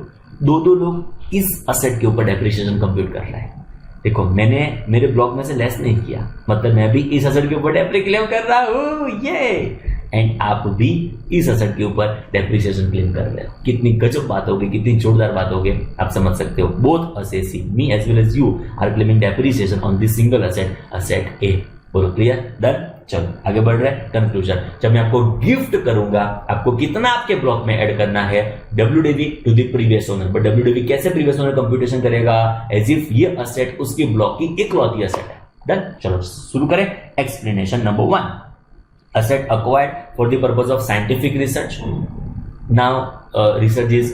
Speaker 1: दो लोग इस असेट के ऊपर डेप्रिसिएशन कंप्यूट कर रहे हैं। देखो, मैंने मेरे ब्लॉक में से लेस नहीं किया, मतलब मैं भी इस असेट के ऊपर डेप्री क्लेम कर रहा हूं, ये, एंड आप भी इस असेट के ऊपर डेप्रिसिएशन क्लेम कर रहे हो। कितनी गजब बात होगी, कितनी जोरदार बात होगी, आप समझ सकते हो। Both assessee, me as well as you are claiming depreciation on this single asset, asset A. बोलो क्लियर? डन। चलो आगे बढ़ रहे हैं। कंक्लूजन, जब मैं आपको गिफ्ट करूंगा, आपको कितना आपके ब्लॉक में ऐड करना है? WDV to the previous owner. But WDV कैसे प्रीवियस ओनर कंप्यूटेशन करेगा? एज इफ ये असेट उसके ब्लॉक की इकलौती असेट है। डन। चलो शुरू करें। Explanation number 1, asset acquired for the purpose of scientific research. Now research is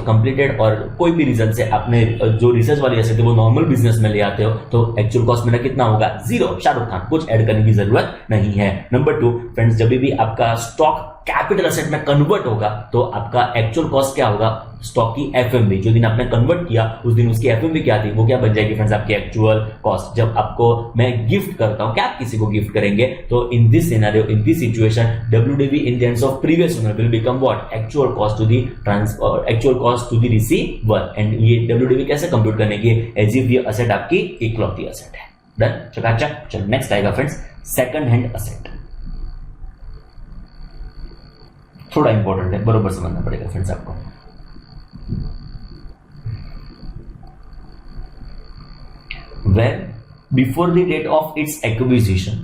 Speaker 1: completed, और कोई भी रीजन से आपने जो रिसर्च वाली एसेट है वो नॉर्मल बिजनेस में ले आते हो, तो एक्चुअल कॉस्ट मेरा कितना होगा? 0। शाहरुख खान, कुछ ऐड करने की जरूरत नहीं है। नंबर 2 फ्रेंड्स, जब भी आपका स्टॉक कैपिटल असेट में कन्वर्ट होगा तो आपका एक्चुअल कॉस्ट क्या होगा? स्टॉक की एफएमवी, जो दिन आपने कन्वर्ट किया उस दिन उसकी एफएमवी क्या थी, वो क्या बन जाएगी फ्रेंड्स? आपकी एक्चुअल कॉस्ट। जब आपको मैं गिफ्ट करता हूं, क्या आप किसी को गिफ्ट करेंगे, तो in this scenario, in this situation, WDV in the hands of previous owner will become what? Actual cost to the transfer, actual cost to the receiver. And ये डब्ल्यूडीवी कैसे कंप्यूट करने की? एज इफ ये असेट आपकी इकलौती असेट है। डन। चकाचक। चलो नेक्स्ट आएगा फ्रेंड्स, सेकंड हैंड असेट। थोड़ा इंपॉर्टेंट है, बरोबर समझना पड़ेगा फ्रेंड्स आपको। When before the date of its acquisition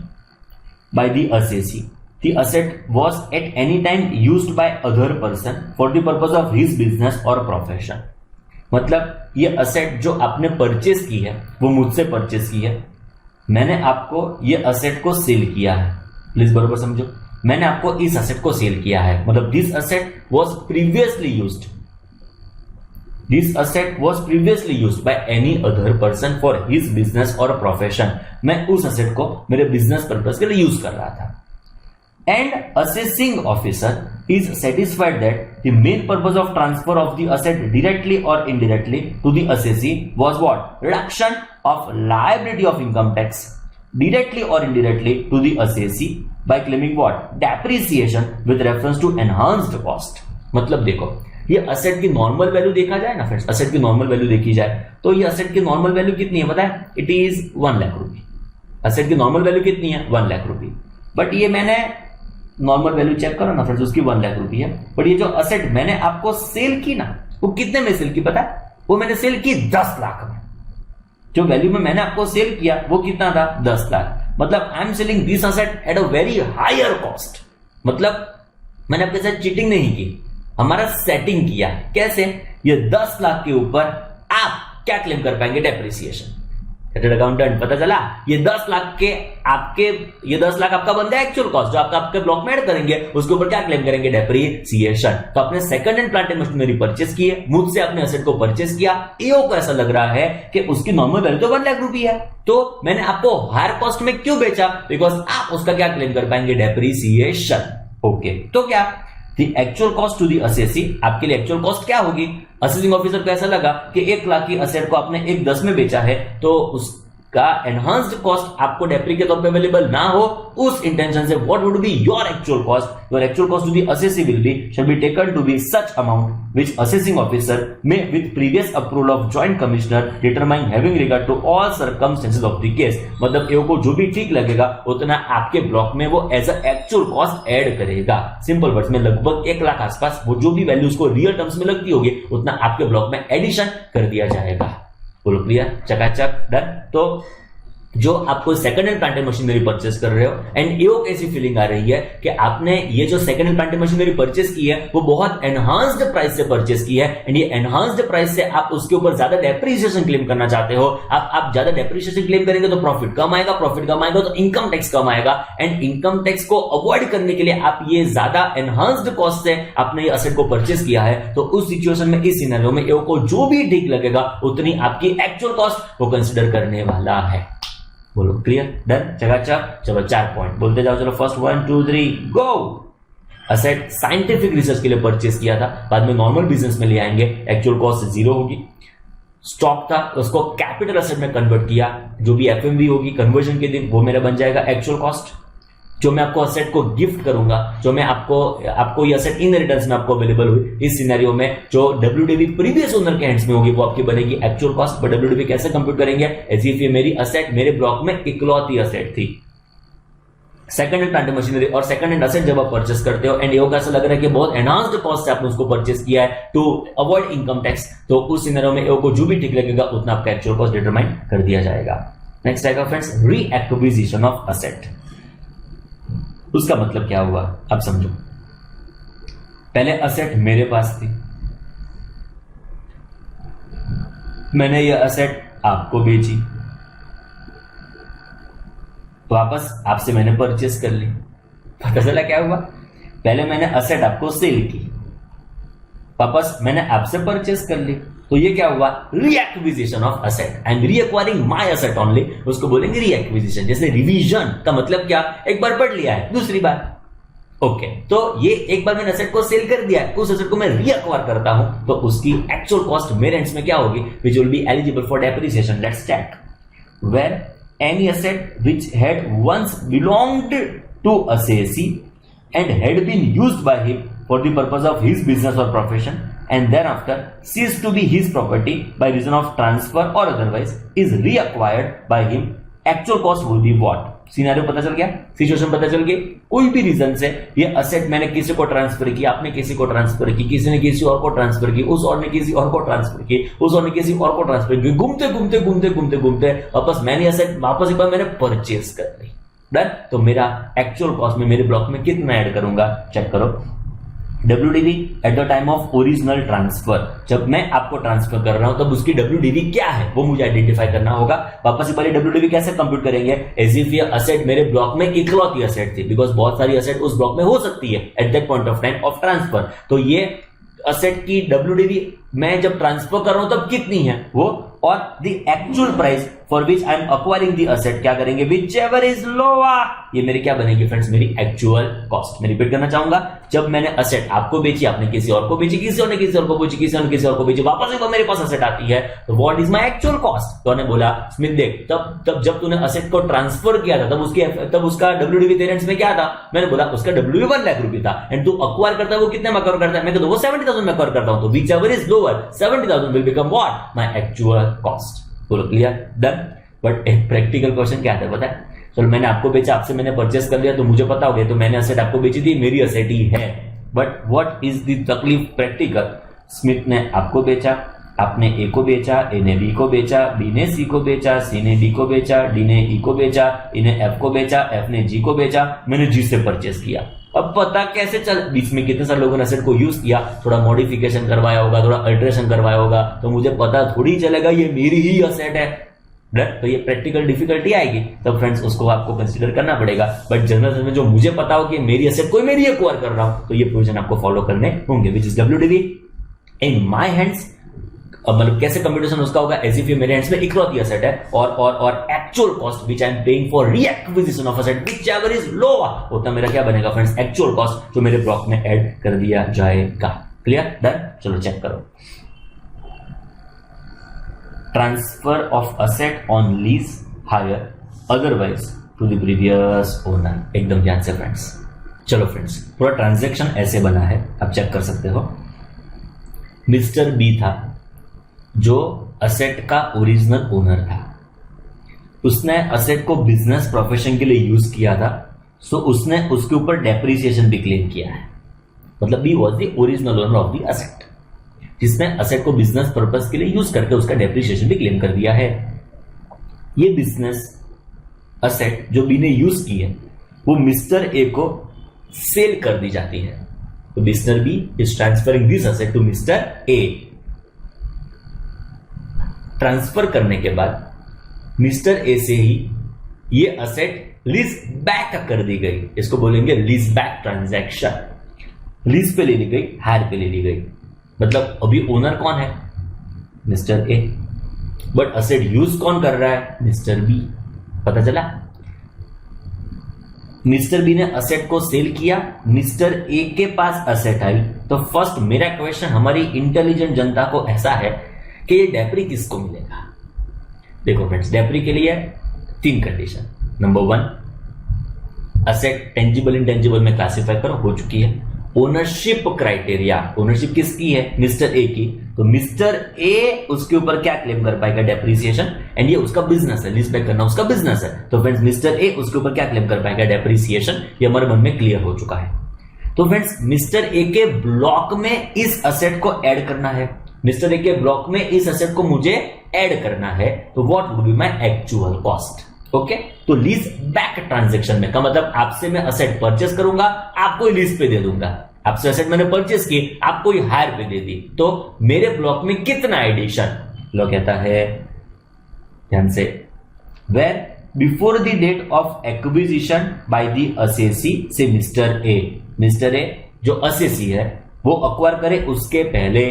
Speaker 1: by the assessee, the asset was at any time used by other person for the purpose of his business or profession. मतलब ये असेट जो आपने परचेस की है वो मुझसे परचेस की है, मैंने आपको ये असेट को सेल किया है। प्लीज बरोबर समझो, मैंने आपको इस असेट को सेल किया है, मतलब this asset was previously used, this asset was previously used by any other person for his business और प्रोफेशन। मैं उस असेट को मेरे बिजनेस पर्पस के लिए यूज कर रहा था। And assessing officer is satisfied that the main purpose of transfer of the asset directly or indirectly to the assessee was what? Reduction of liability of income tax directly or indirectly to the assessee by claiming what? Depreciation with reference to enhanced cost. मतलब देखो, ये असेट की नॉर्मल वैल्यू देखा जाए ना फ्रेंड्स, असेट की नॉर्मल वैल्यू देखी जाए तो ये असेट की नॉर्मल वैल्यू कितनी है पता है? It is 1 lakh rupee. Asset की नॉर्मल वैल्यू कितनी है? 1 लाख रुपी। बट ये मैंने नॉर्मल वैल्यू चेक करो ना फ्रेंड्स, उसकी 1 लाख रुपी है। बट ये जो असेट मैंने आपको सेल की ना, वो कितने में सेल की पता है? वो मैंने सेल की 10 लाख में। जो वैल्यू में मैंने आपको सेल किया वो कितना था? 10 लाख। मतलब I am selling this asset at a very higher cost. मतलब मैंने आपके साथ चीटिंग नहीं की, हमारा सेटिंग किया। कैसे? ये 10 लाख के ऊपर आप क्या क्लेम कर पाएंगे? डेप्रिसिएशन। चार्टर्ड अकाउंटेंट, पता चला ये 10 लाख के आपके, ये 10 लाख आपका बनता है एक्चुअल कॉस्ट, जो आपके ब्लॉक में ऐड करेंगे उसके ऊपर क्या क्लेम करेंगे? डेप्रिसिएशन। तो आपने second hand plant and machinery purchase की है, मुझसे अपने असेट को परचेस किया, ईओ को ऐसा लग रहा है कि उसकी नॉर्मल वैल्यू तो 1 लाख रुपी है, तो मैंने आपको हायर कॉस्ट में क्यों बेचा? बिकॉज आप उसका क्या क्लेम कर पाएंगे? डेप्रिसिएशन। ओके, तो क्या The actual cost to the assessee, आपके लिए एक्चुअल कॉस्ट क्या होगी? असेसिंग ऑफिसर को ऐसा लगा कि 1 लाख की असेट को आपने 1.10 में बेचा है, तो का एनहांस्ड कॉस्ट आपको डेप्री के तौर पे अवेलेबल ना हो, उस इंटेंशन से what would be your actual cost, your actual cost to be assessability shall be taken to be such amount which assessing officer may with previous approval of joint commissioner determine having regard to all circumstances of the case. मतलब एओ को जो भी ठीक लगेगा उतना आपके ब्लॉक में वो as a actual cost add करेगा। सिंपल वर्ड्स में लगभग 1 लाख आसपास वो जो भी वैल्यू उसको रियल टर्म्स में लगती होगी उतना आपके ब्लॉक में एडिशन कर दिया जाएगा। बोलो क्लियर, चकाचक, डन। तो जो आपको second hand planting machinery purchase कर रहे हो एंड एओ कैसी फीलिंग आ रही है कि आपने ये जो second hand planting machinery purchase की है वो बहुत एनहांस्ड प्राइस से परचेस की है एंड ये एनहांस्ड प्राइस से आप उसके ऊपर ज्यादा डेप्रिसिएशन क्लेम करना चाहते हो। आप ज्यादा डेप्रिसिएशन क्लेम करेंगे तो प्रॉफिट कम आएगा, प्रॉफिट कम आएगा तो इनकम टैक्स कम आएगा एंड इनकम टैक्स को अवॉइड करने के लिए आप ये ज्यादा एनहांस्ड कॉस्ट से आपने ये असेट को परचेस किया है। तो उस सिचुएशन में, इस सिनेरियो में एओ को जो भी ठीक लगेगा उतनी आपकी एक्चुअल कॉस्ट वो कंसिडर करने वाला है। बोलो क्लियर, डन, चकाचक। चलो 4 पॉइंट बोलते जाओ। चलो फर्स्ट 1 2 3 गो। असेट साइंटिफिक रिसर्च के लिए परचेस किया था, बाद में नॉर्मल बिजनेस में ले आएंगे, एक्चुअल कॉस्ट 0 होगी। स्टॉक था उसको कैपिटल असेट में कन्वर्ट किया, जो भी एफएमवी होगी कन्वर्जन के दिन वो मेरा बन जाएगा एक्चुअल कॉस्ट। जो मैं आपको असेट को गिफ्ट करूंगा, जो मैं आपको ये असेट इनहेरिटेंस में आपको अवेलेबल हुई, इस सिनेरियो में जो डब्ल्यूडीवी प्रीवियस ओनर के हैंड्स में होगी वो आपकी बनेगी एक्चुअल कॉस्ट। बट डब्ल्यूडीवी कैसे कंप्यूट करेंगे, एज इफ ये मेरी असेट मेरे ब्लॉक में इकलौती असेट थी। सेकंड हैंड प्लांट मशीनरी और सेकंड हैंड असेट जब आप परचेस करते हो एंड ये कैसा लग रहा है कि बहुत एनहांस्ड कॉस्ट से आपने उसको परचेस किया है टू अवॉइड इनकम टैक्स, तो उस सिनेरियो में एओ को जो भी ठीक लगेगा उतना आपका एक्चुअल कॉस्ट डिटरमाइन कर दिया जाएगा। नेक्स्ट आएगा फ्रेंड्स रीएक्टिवाइजेशन ऑफ असेट। उसका मतलब क्या हुआ अब समझो। पहले असेट मेरे पास थी, मैंने ये असेट आपको बेची, वापस आपसे मैंने परचेस कर ली। पता चला क्या हुआ, पहले मैंने असेट आपको सेल की, वापस मैंने आपसे परचेस कर ली, तो ये क्या हुआ, reacquisition of asset. I am reacquiring my asset only, उसको बोलेंगे रीएक्विजिशन। जैसे रिवीजन का मतलब क्या, एक बार पढ़ लिया है दूसरी बार, ओके। तो ये एक बार मैंने असेट को सेल कर दिया है, उस असेट को मैं रीअक्वायर करता हूं, तो उसकी एक्चुअल कॉस्ट मेरे एंड्स में क्या होगी, which will be eligible for depreciation. Let's check. Where any asset which had once belonged to assessee and had been used by him for the purpose of his business or profession and thereafter ceased to be his property by reason of transfer or otherwise is reacquired by him, actual cost will be what? Scenario पता चल गया, सिचुएशन पता चल गई। कोई भी रीजन से ये असेट मैंने किसी को ट्रांसफर की, आपने किसी को ट्रांसफर की, किसी ने किसी और को ट्रांसफर की, उस और ने किसी और को ट्रांसफर की, उस और ने किसी और को ट्रांसफर की, घूमते घूमते घूमते घूमते घूमते वापस मैंने असेट वापस एक बार मैंने परचेस कर ली, डन। तो मेरा एक्चुअल कॉस्ट में मेरे ब्लॉक में कितना ऐड करूंगा, चेक करो। WDV eight the time of original transfer, जब मैं आपको ट्रांसफर कर रहा हूं तब उसकी WDV क्या है वो मुझे आइडेंटिफाई करना होगा। वापस एक बार WDV कैसे कंप्यूट करेंगे, एज इफ ये असेट मेरे ब्लॉक में इकलौती असेट थी, बिकॉज बहुत सारी असेट उस ब्लॉक में हो सकती है at that point of time of transfer. तो ये असेट की WDV मैं जब ट्रांसफर कर रहा हूं तब कितनी है वो, और the actual price for which I am acquiring the asset क्या करेंगे, विच एवर इज लोअर, ये मेरी क्या बनेगी फ्रेंड्स, मेरी एक्चुअल कॉस्ट। मैं रिपीट करना चाहूंगा, जब मैंने असेट आपको बेची, आपने किसी और को बेची, किसी और ने किसी और को बेची, किसी और ने किसी और को बेची, वापस एक बार मेरे पास असेट आती है, तो what is my actual cost. तो उन्होंने बोला स्मिथ देख, तब जब तूने असेट को ट्रांसफर किया था तब उसका WDV तेरे में क्या था, मैंने बोला उसका WDV 1 लाख रुपए था, एंड तू अक्वायर करता है वो कितने में अक्वायर करता है, मैं कहता हूं वो 70,000 में अक्वायर करता हूं, तो which ever is lower 70,000 will become what, my actual cost. बोलो क्लियर, डन। बट एक प्रैक्टिकल क्वेश्चन क्या आता है पता है, चलो मैंने आपको बेचा, आपसे मैंने परचेस कर लिया, तो मुझे पता हो गया, तो मैंने असेट आपको बेची थी, मेरी असेट ही है। बट व्हाट इज द तकलीफ प्रैक्टिकल, स्मिथ ने आपको बेचा, आपने ए को बेचा, ए ने बी को बेचा, बी ने सी को बेचा, सी ने डी को बेचा, डी ने ई को बेचा, ई ने एफ को बेचा, एफ ने जी को बेचा, मैंने जी से परचेस किया। अब पता कैसे चल, बीच में कितने सारे लोगों ने असेट को यूज किया, थोड़ा मॉडिफिकेशन करवाया होगा, थोड़ा अल्टरेशन करवाया होगा, तो मुझे पता थोड़ी चलेगा ये मेरी ही असेट है, तो ये प्रैक्टिकल डिफिकल्टी आएगी, तब फ्रेंड्स उसको आपको कंसीडर करना पड़ेगा। बट जनरल में जो मुझे पता हो कि मेरी असेट कोई मेरी एक्वायर कर रहा हूं, तो ये प्रोविजन आपको फॉलो करने होंगे, which is WDV in my hands. मतलब कैसे कंप्यूटेशन उसका होगा, एज इफ ये मेरे हैंड्स में इकलौती असेट है, और actual cost which I am paying for reacquisition of asset whichever is lower, उतना मेरा क्या बनेगा फ्रेंड्स, एक्चुअल कॉस्ट जो मेरे ब्लॉक में ऐड कर दिया जाएगा। Clear, done. चलो चेक करो। Transfer of asset on lease hire otherwise to the previous owner. एकदम ध्यान से फ्रेंड्स। चलो फ्रेंड्स, पूरा ट्रांजैक्शन ऐसे बना है, आप चेक कर सकते हो। मिस्टर बी था जो असेट का ओरिजिनल ओनर था, उसने असेट को बिजनेस प्रोफेशन के लिए यूज किया था, सो उसने उसके ऊपर डेप्रिसिएशन भी क्लेम किया है। मतलब B was the original owner of the asset, जिसने असेट को बिजनेस पर्पस के लिए यूज करके उसका डेप्रिसिएशन भी क्लेम कर दिया है। ये बिजनेस असेट जो बी ने यूज की है वो मिस्टर ए को सेल कर दी जाती है। तो mister B is transferring this asset to mister A. Transfer करने के बाद मिस्टर ए से ही ये असेट लीज बैक कर दी गई, इसको बोलेंगे लीज बैक ट्रांजैक्शन। लीज पे ले ली गई, हायर पे ले ली गई। मतलब अभी ओनर कौन है? Mister A, but asset use कौन कर रहा है? Mister B. पता चला? मिस्टर बी ने असेट को सेल किया, मिस्टर ए के पास असेट आई। तो फर्स्ट मेरा क्वेश्चन हमारी इंटेलिजेंट जनता को ऐसा है कि ये डेप्री किसको मिलेगा? देखो फ्रेंड्स, डेप्री के लिए 3 condition. Number 1, asset tangible intangible में क्लासिफाई करो, हो चुकी है। ओनरशिप क्राइटेरिया, ओनरशिप किसकी है? मिस्टर ए की। तो मिस्टर ए उसके ऊपर क्या क्लेम कर पाएगा? डेप्रिसिएशन। एंड ये उसका बिजनेस है, लीज बैक करना उसका बिजनेस है। तो फ्रेंड्स मिस्टर ए उसके ऊपर क्या क्लेम कर पाएगा? डेप्रिसिएशन। ये हमारे मन में क्लियर हो चुका है। तो फ्रेंड्स मिस्टर ए के ब्लॉक में इस असेट को ऐड करना है। मिस्टर ए के ब्लॉक में इस असेट को मुझे ऐड करना है। तो what would be my actual cost? Okay, तो लीज बैक ट्रांजैक्शन में का मतलब आपसे मैं असेट परचेस करूंगा, आपको लीज पे दे दूंगा। आपसे असेट मैंने परचेस की, आपको ही हायर पे दे दी। तो मेरे ब्लॉक में कितना एडिशन? लो कहता है ध्यान से, where before the date of acquisition by the assessee से मिस्टर ए। मिस्टर ए जो असेसी है वो अक्वायर करे उसके पहले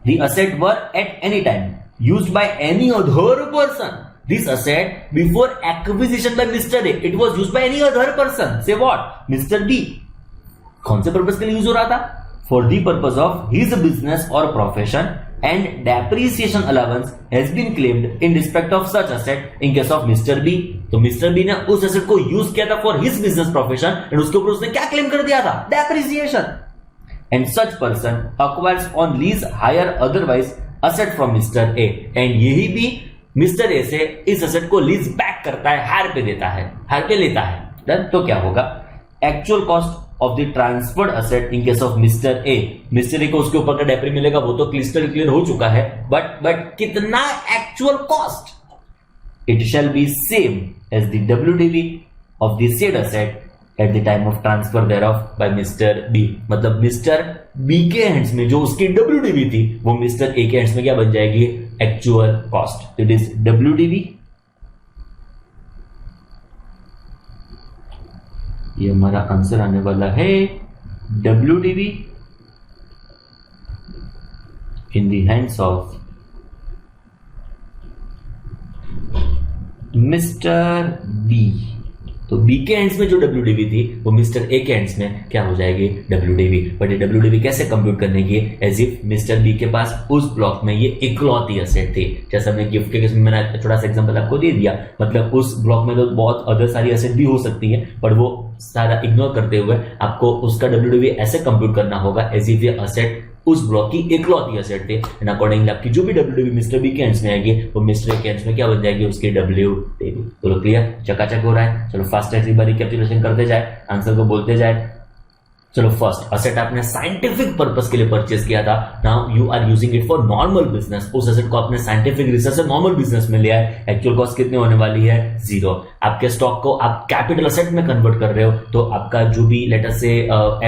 Speaker 1: the asset were at any time used by any other person. This asset before acquisition by Mr. A, it was used by any other person. Say what? Mr. B. कौन से पर्पस के लिए यूज हो रहा था? For the purpose of his business or profession, and depreciation allowance has been claimed in respect of such asset in case of Mr. B. तो Mr. B ने उस asset को यूज किया था for his business profession, and उसके ऊपर उसने क्या क्लेम कर दिया था? Depreciation. And such person acquires on lease hire otherwise asset from Mr. A. And यही भी Mr. A से इस asset को लीज बैक करता है, हायर पे देता है, हायर पे लेता है। Then, तो क्या होगा? Actual cost of the transferred asset in case of Mr. A. Mr. A को उसके ऊपर का डेप्री मिलेगा, वो तो क्लिस्टर क्लियर हो चुका है। बट कितना actual cost? It shall be same as the WDV of the said asset at the time of transfer thereof by Mr. B. मतलब मिस्टर बी के हैंड्स में जो उसकी WDV थी वो मिस्टर ए के हैंड्स में क्या बन जाएगी? Actual cost. It is WDV। ये हमारा आंसर आने वाला है WDV in the hands of mister B. तो बी के एंड्स में जो WDV थी वो मिस्टर ए के एंड्स में क्या हो जाएगी? WDV। बट ये WDV कैसे कंप्यूट करने की? एज इफ मिस्टर बी के पास उस ब्लॉक में ये इकलौती असेट थी। जैसे हमने गिफ्ट के केस में मैंने छोटा सा एग्जांपल आपको दे दिया। मतलब उस ब्लॉक में तो बहुत अदर सारी असेट भी हो सकती है, पर वो सारा इग्नोर करते हुए आपको उसका WDV ऐसे कंप्यूट करना होगा एज इफ ये असेट उस ब्लॉक की इकलौती असेट थी। एंड अकॉर्डिंगली आपकी जो भी WDV मिस्टर बी के एंड्स में आएगी वो मिस्टर ए के एंड्स में क्या बन जाएगी? उसकी WDV। चलो क्लियर, चकाचक हो रहा है। चलो फास्ट एक बार रिकैपिचुलेशन करते जाए, आंसर को बोलते जाए। चलो फर्स्ट, असेट आपने साइंटिफिक पर्पस के लिए परचेज किया था, now you are using it for normal business. उस असेट को आपने साइंटिफिक रिसर्च से नॉर्मल बिजनेस में लिया है। एक्चुअल कॉस्ट कितनी होने वाली है? 0। आपके स्टॉक को आप कैपिटल असेट में कन्वर्ट कर रहे हो तो आपका जो भी लेटर से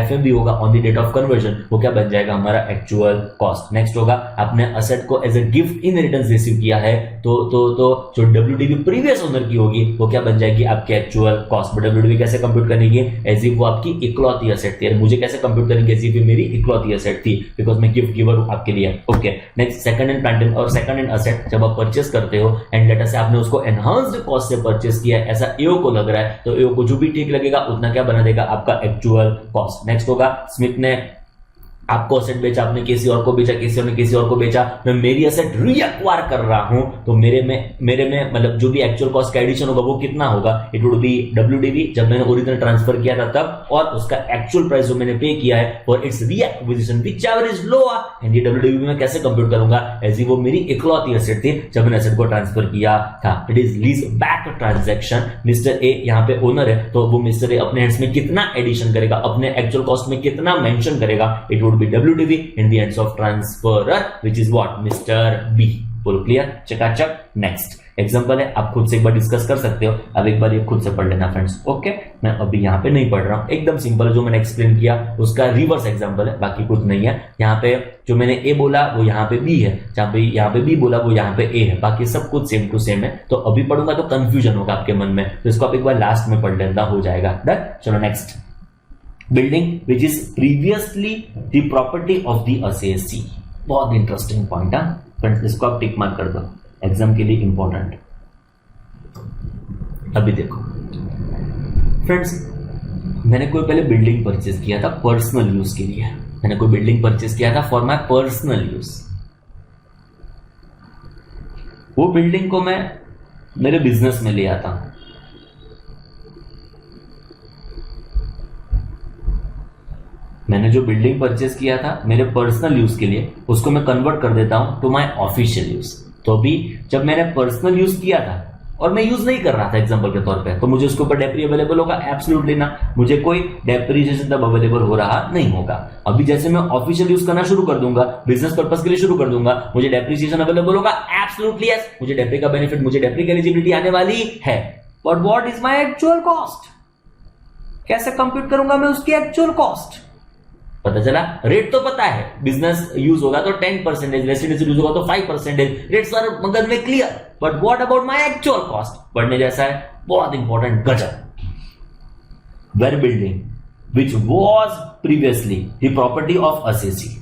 Speaker 1: FMB होगा on the date of conversion वो क्या बन जाएगा? हमारा एक्चुअल कॉस्ट। नेक्स्ट होगा आपने असेट को as a gift in inheritance receive किया है तो जो WDV प्रीवियस ओनर की होगी वो क्या बन जाएगी? आपके एक्चुअल कॉस्ट। WDV कैसे कंप्यूट करेंगे? एज इफ वो आपकी इकलौती असेट थी। मुझे कैसे कंप्यूट करेंगे? एज इफ मेरी इकलौती असेट थी, बिकॉज मैं गिफ्ट गिवर हूं आपके लिए। Okay, next second hand plant और सेकंड हैंड असेट जब आप परचेस करते हो एंड लेटर से आपने उसको एनहांस्ड कॉस्ट से परचेस किया है, ऐसा एओ को लग रहा है, तो एओ को जो भी ठीक लगेगा उतना क्या बना देगा? आपका एक्चुअल कॉस्ट। नेक्स्ट होगा स्मिथ ने आपको एसेट बेचा, आपने किसी और को बेचा, किसी और ने किसी और को बेचा, मैं मेरी एसेट रीअक्वायर कर रहा हूं, तो मेरे में मतलब जो भी एक्चुअल कॉस्ट का एडिशन होगा वो कितना होगा, इट वुड बी WDV जब मैंने ओरिजिनल ट्रांसफर किया था तब, और उसका एक्चुअल प्राइस जो मैंने पे किया है for its reacquisition whichever is lower, and ये WDV मैं कैसे कंप्यूट करूंगा, एज वो मेरी इकलौती एसेट थी जब मैंने एसेट को ट्रांसफर किया था। It is lease back transaction. Mister A यहाँ पे ओनर है, तो वो मिस्टर ए अपने हैंड्स में कितना एडिशन करेगा, अपने एक्चुअल कॉस्ट में कितना मेंशन करेगा, it would B WDV in the hands of transferer which is what Mr. B। बोलो क्लियर, चकाचक। नेक्स्ट एग्जांपल है, आप खुद से एक बार डिस्कस कर सकते हो, अब एक बार ये खुद से पढ़ लेना फ्रेंड्स। ओके, मैं अभी यहाँ पे नहीं पढ़ रहा हूँ, एकदम सिंपल जो मैंने एक्सप्लेन किया उसका रिवर्स एग्जांपल है, बाकी कुछ नहीं है। यहाँ पे जो मैंने ए बोला वो यहाँ पे बी है, जहाँ पे यहाँ पे बी बोला वो यहाँ पे ए है, बाकी सब कुछ सेम टू सेम है। तो अभी पढ़ूंगा तो कंफ्यूजन होगा आपके मन में, तो इसको आप एक बार लास्ट में पढ़ लेना, हो जाएगा। डन, चलो next. Building which is previously the property of the assessee. बहुत इंटरेस्टिंग पॉइंट है फ्रेंड्स, इसको आप टिक मार्क कर दो, एग्जाम के लिए इंपॉर्टेंट। अभी देखो फ्रेंड्स, मैंने कोई पहले बिल्डिंग परचेज किया था पर्सनल यूज के लिए, मैंने कोई बिल्डिंग परचेज किया था फॉर माय पर्सनल यूज। वो बिल्डिंग को मैं मेरे बिजनेस में ले आता हूं, मैंने जो बिल्डिंग परचेज किया था मेरे पर्सनल यूज के लिए, उसको मैं कन्वर्ट कर देता हूं टू माय ऑफिशियल यूज। तो अभी जब मैंने पर्सनल यूज किया था और मैं यूज नहीं कर रहा था एग्जांपल के तौर पे, तो मुझे उसके ऊपर डेप्री अवेलेबल होगा, एब्सोल्युटली ना, मुझे कोई डेप्रीसिएशन तब अवेलेबल हो रहा नहीं होगा। अभी जैसे मैं ऑफिशियल यूज करना शुरू कर दूंगा, बिजनेस पर्पस के लिए शुरू कर दूंगा, मुझे डेप्रीसिएशन अवेलेबल होगा, एब्सोल्युटली यस, मुझे डेप्री का बेनिफिट, मुझे डेप्री की एलिजिबिलिटी आने वाली है। But what is my actual cost, कैसे कंप्यूट करूंगा मैं उसकी एक्चुअल कॉस्ट? पता चला, रेट तो पता है, बिजनेस यूज होगा तो 10%, रेसिडेंशियल यूज होगा तो 5%, रेट्स आर मगज में clear, but what about my actual cost? पढ़ने जैसा है, बहुत इंपॉर्टेंट, गजब। Where building which was previously the property of assessee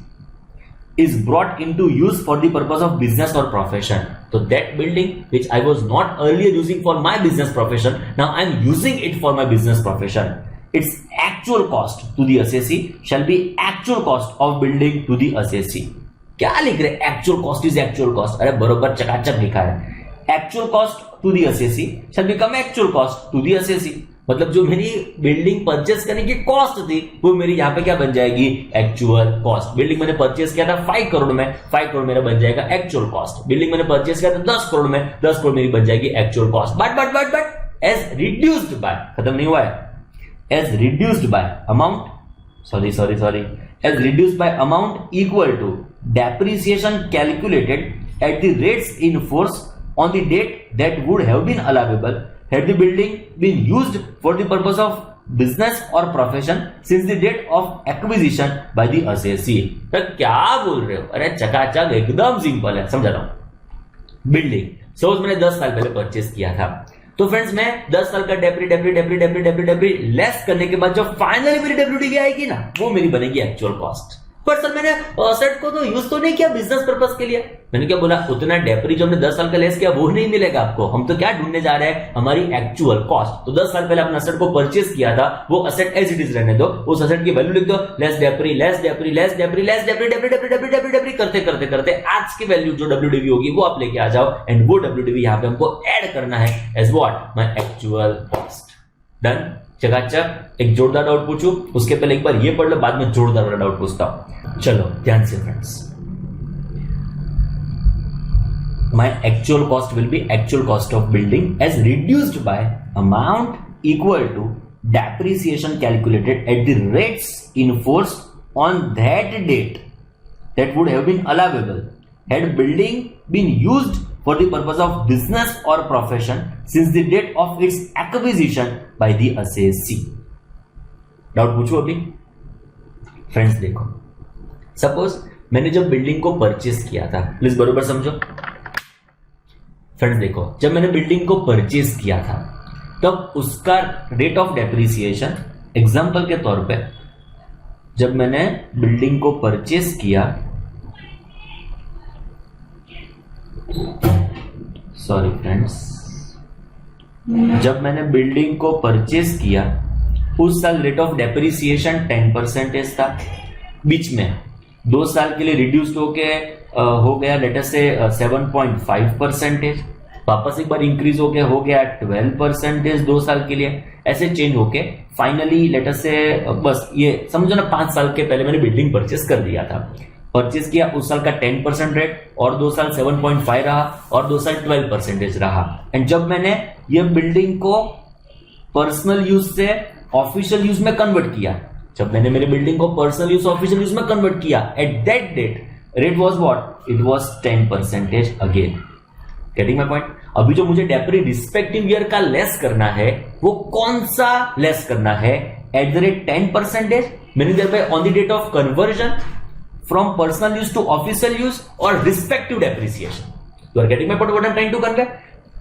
Speaker 1: is brought into use for the purpose of business or profession, so that building which I was not earlier using for my business profession, now I am using it for my business profession, its actual cost to the assessee shall be actual cost of building to the assessee। क्या लिख रहे, actual cost is actual cost, अरे बरोबर चकाचक लिखा है, actual cost to the assessee shall become actual cost to the assessee. मतलब जो मेरी बिल्डिंग परचेस करने की कॉस्ट थी वो मेरी यहाँ पे क्या बन जाएगी, एक्चुअल कॉस्ट। बिल्डिंग मैंने परचेस किया था 5 करोड़ में, 5 करोड़ मेरा बन जाएगा एक्चुअल कॉस्ट। बिल्डिंग मैंने परचेस किया था 10 करोड़ में, 10 करोड़ मेरी बन जाएगी actual cost. But as reduced by, खत्म नहीं हुआ है, as reduced by amount, as reduced by amount equal to depreciation calculated at the rates in force on the date that would have been allowable had the building been used for the purpose of business or profession since the date of acquisition by the assessee। तो क्या बोल रहे हो, अरे चकाचक एकदम सिंपल है, समझा रहा हूं। बिल्डिंग सपोज मैंने 10 साल पहले परचेस किया था, तो फ्रेंड्स मैं 10 साल का डेप्री लेस करने के बाद जो फाइनली मेरी WDV आएगी ना, वो मेरी बनेगी एक्चुअल कॉस्ट। पर सर मैंने एसेट को तो यूज तो नहीं किया बिजनेस पर्पस के लिए, मैंने क्या बोला, उतना डेप्री जो हमने 10 साल का लेस किया वो नहीं मिलेगा आपको। हम तो क्या ढूंढने जा रहे हैं, हमारी एक्चुअल कॉस्ट। तो 10 साल पहले अपने एसेट को परचेस किया था, वो एसेट एज इट इज रहने दो, उस एसेट की वैल्यू लिख दो, लेस डेप्री करते करते आज की वैल्यू जो WDV होगी वो आप लेके आ जाओ, एंड वो WDV यहाँ पे हमको ऐड करना है as what, my actual cost. Done, चकाचक। एक जोरदार डाउट पूछूं, उसके पहले एक बार ये पढ़ लो, बाद में जोरदार वाला डाउट पूछता हूं। चलो ध्यान से friends, my actual cost will be actual cost of building as reduced by amount equal to depreciation calculated at the rates in force on that date that would have been allowable had building been used for the purpose of business or profession since the date of its acquisition by the assessee। Doubt पूछो अभी फ्रेंड्स। देखो सपोज मैंने जब बिल्डिंग को परचेस किया था, प्लीज बरोबर समझो फ्रेंड्स। देखो जब मैंने बिल्डिंग को परचेस किया था तब उसका रेट ऑफ डेप्रिसिएशन, एग्जांपल के तौर पे जब मैंने बिल्डिंग को परचेस किया, सॉरी फ्रेंड्स, जब मैंने बिल्डिंग को परचेस किया उस साल रेट ऑफ डेप्रिसिएशन 10% था, बीच में 2 साल के लिए रिड्यूस्ड होके हो गया लेट अस से 7.5%, वापस एक बार इंक्रीज हो गया 12% 2 साल के लिए, ऐसे चेंज होके फाइनली लेट अस से बस ये समझो ना 5 साल के पहले मैंने बिल्डिंग परचेस कर दिया था, परचेस किया उस साल का 10% रेट और 2 साल 7.5 रहा और 2 साल 12% रहा। एंड जब मैंने ये बिल्डिंग को पर्सनल यूज से ऑफिशियल यूज में कन्वर्ट किया, जब मैंने मेरी बिल्डिंग को पर्सनल यूज ऑफिशियल यूज में कन्वर्ट किया, at that date rate was what, it was 10% again. Getting my point? अभी जो मुझे डेप्री रिस्पेक्टिव ईयर का लेस करना है वो कौन सा लेस करना है, at the rate 10%, meaning thereby on the date of conversion from personal use to official use और respective depreciation. You are getting my point what I am trying to convey?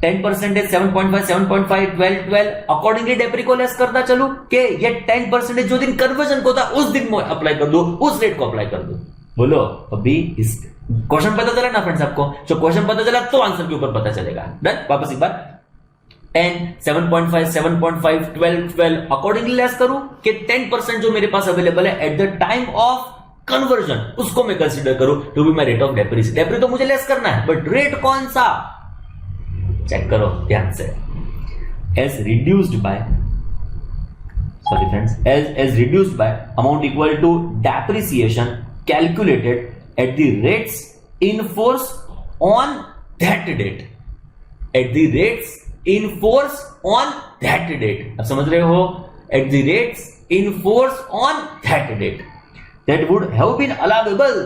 Speaker 1: 10%, 7.5, 7.5, 12, accordingly depre को लेस करता चलू कि ये 10% जो दिन कन्वर्जन को था उस दिन में अप्लाई कर दो, उस रेट को अप्लाई कर दो। बोलो अभी इस क्वेश्चन पता चला ना फ्रेंड्स आपको? जो क्वेश्चन पता चला तो आंसर के ऊपर पता चलेगा। डन? वापस एक बार 10, 7.5, 7.5, 12 अकॉर्डिंगली लेस करूं कि 10% जो मेरे पास अवेलेबल है at the time of conversion उसको मैं कंसीडर करूं to be my rate of depre. Depre तो मुझे लेस करना है बट रेट कौन सा चेक करो ध्यान से। As reduced by, sorry friends, as reduced by amount equal to depreciation calculated at the rates in force on that date, at the rates in force on that date, अब समझ रहे हो? at the rates in force on that date that would have been allowable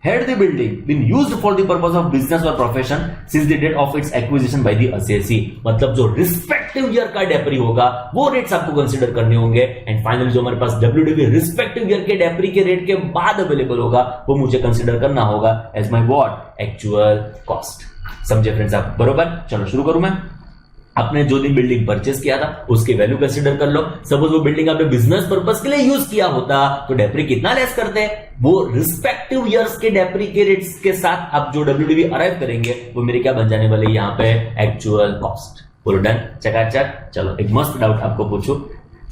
Speaker 1: had the building been used for the purpose of business or profession since the date of its acquisition by the assessee। मतलब जो रिस्पेक्टिव ईयर का डेप्री होगा वो रेट्स आपको कंसीडर करने होंगे। एंड फाइनली जो हमारे पास WDV रिस्पेक्टिव ईयर के डेप्री के रेट के बाद अवेलेबल होगा वो मुझे कंसीडर करना होगा as my what, actual cost. समझे फ्रेंड्स आप? बरोबर? चलो शुरू करूं मैं। आपने जो दिन बिल्डिंग परचेस किया था उसकी वैल्यू कंसीडर कर लो। सपोज वो बिल्डिंग आपने बिजनेस पर्पस के लिए यूज किया होता तो डेप्री कितना लेस करते हैं? वो रिस्पेक्टिव ईयर्स के डेप्री के रेट्स के साथ आप जो WDV अराइव करेंगे वो मेरे क्या बन जाने वाले यहाँ पे, एक्चुअल कॉस्ट। बोलो डन? चकाचक। चलो एक मस्त डाउट आपको पूछूं,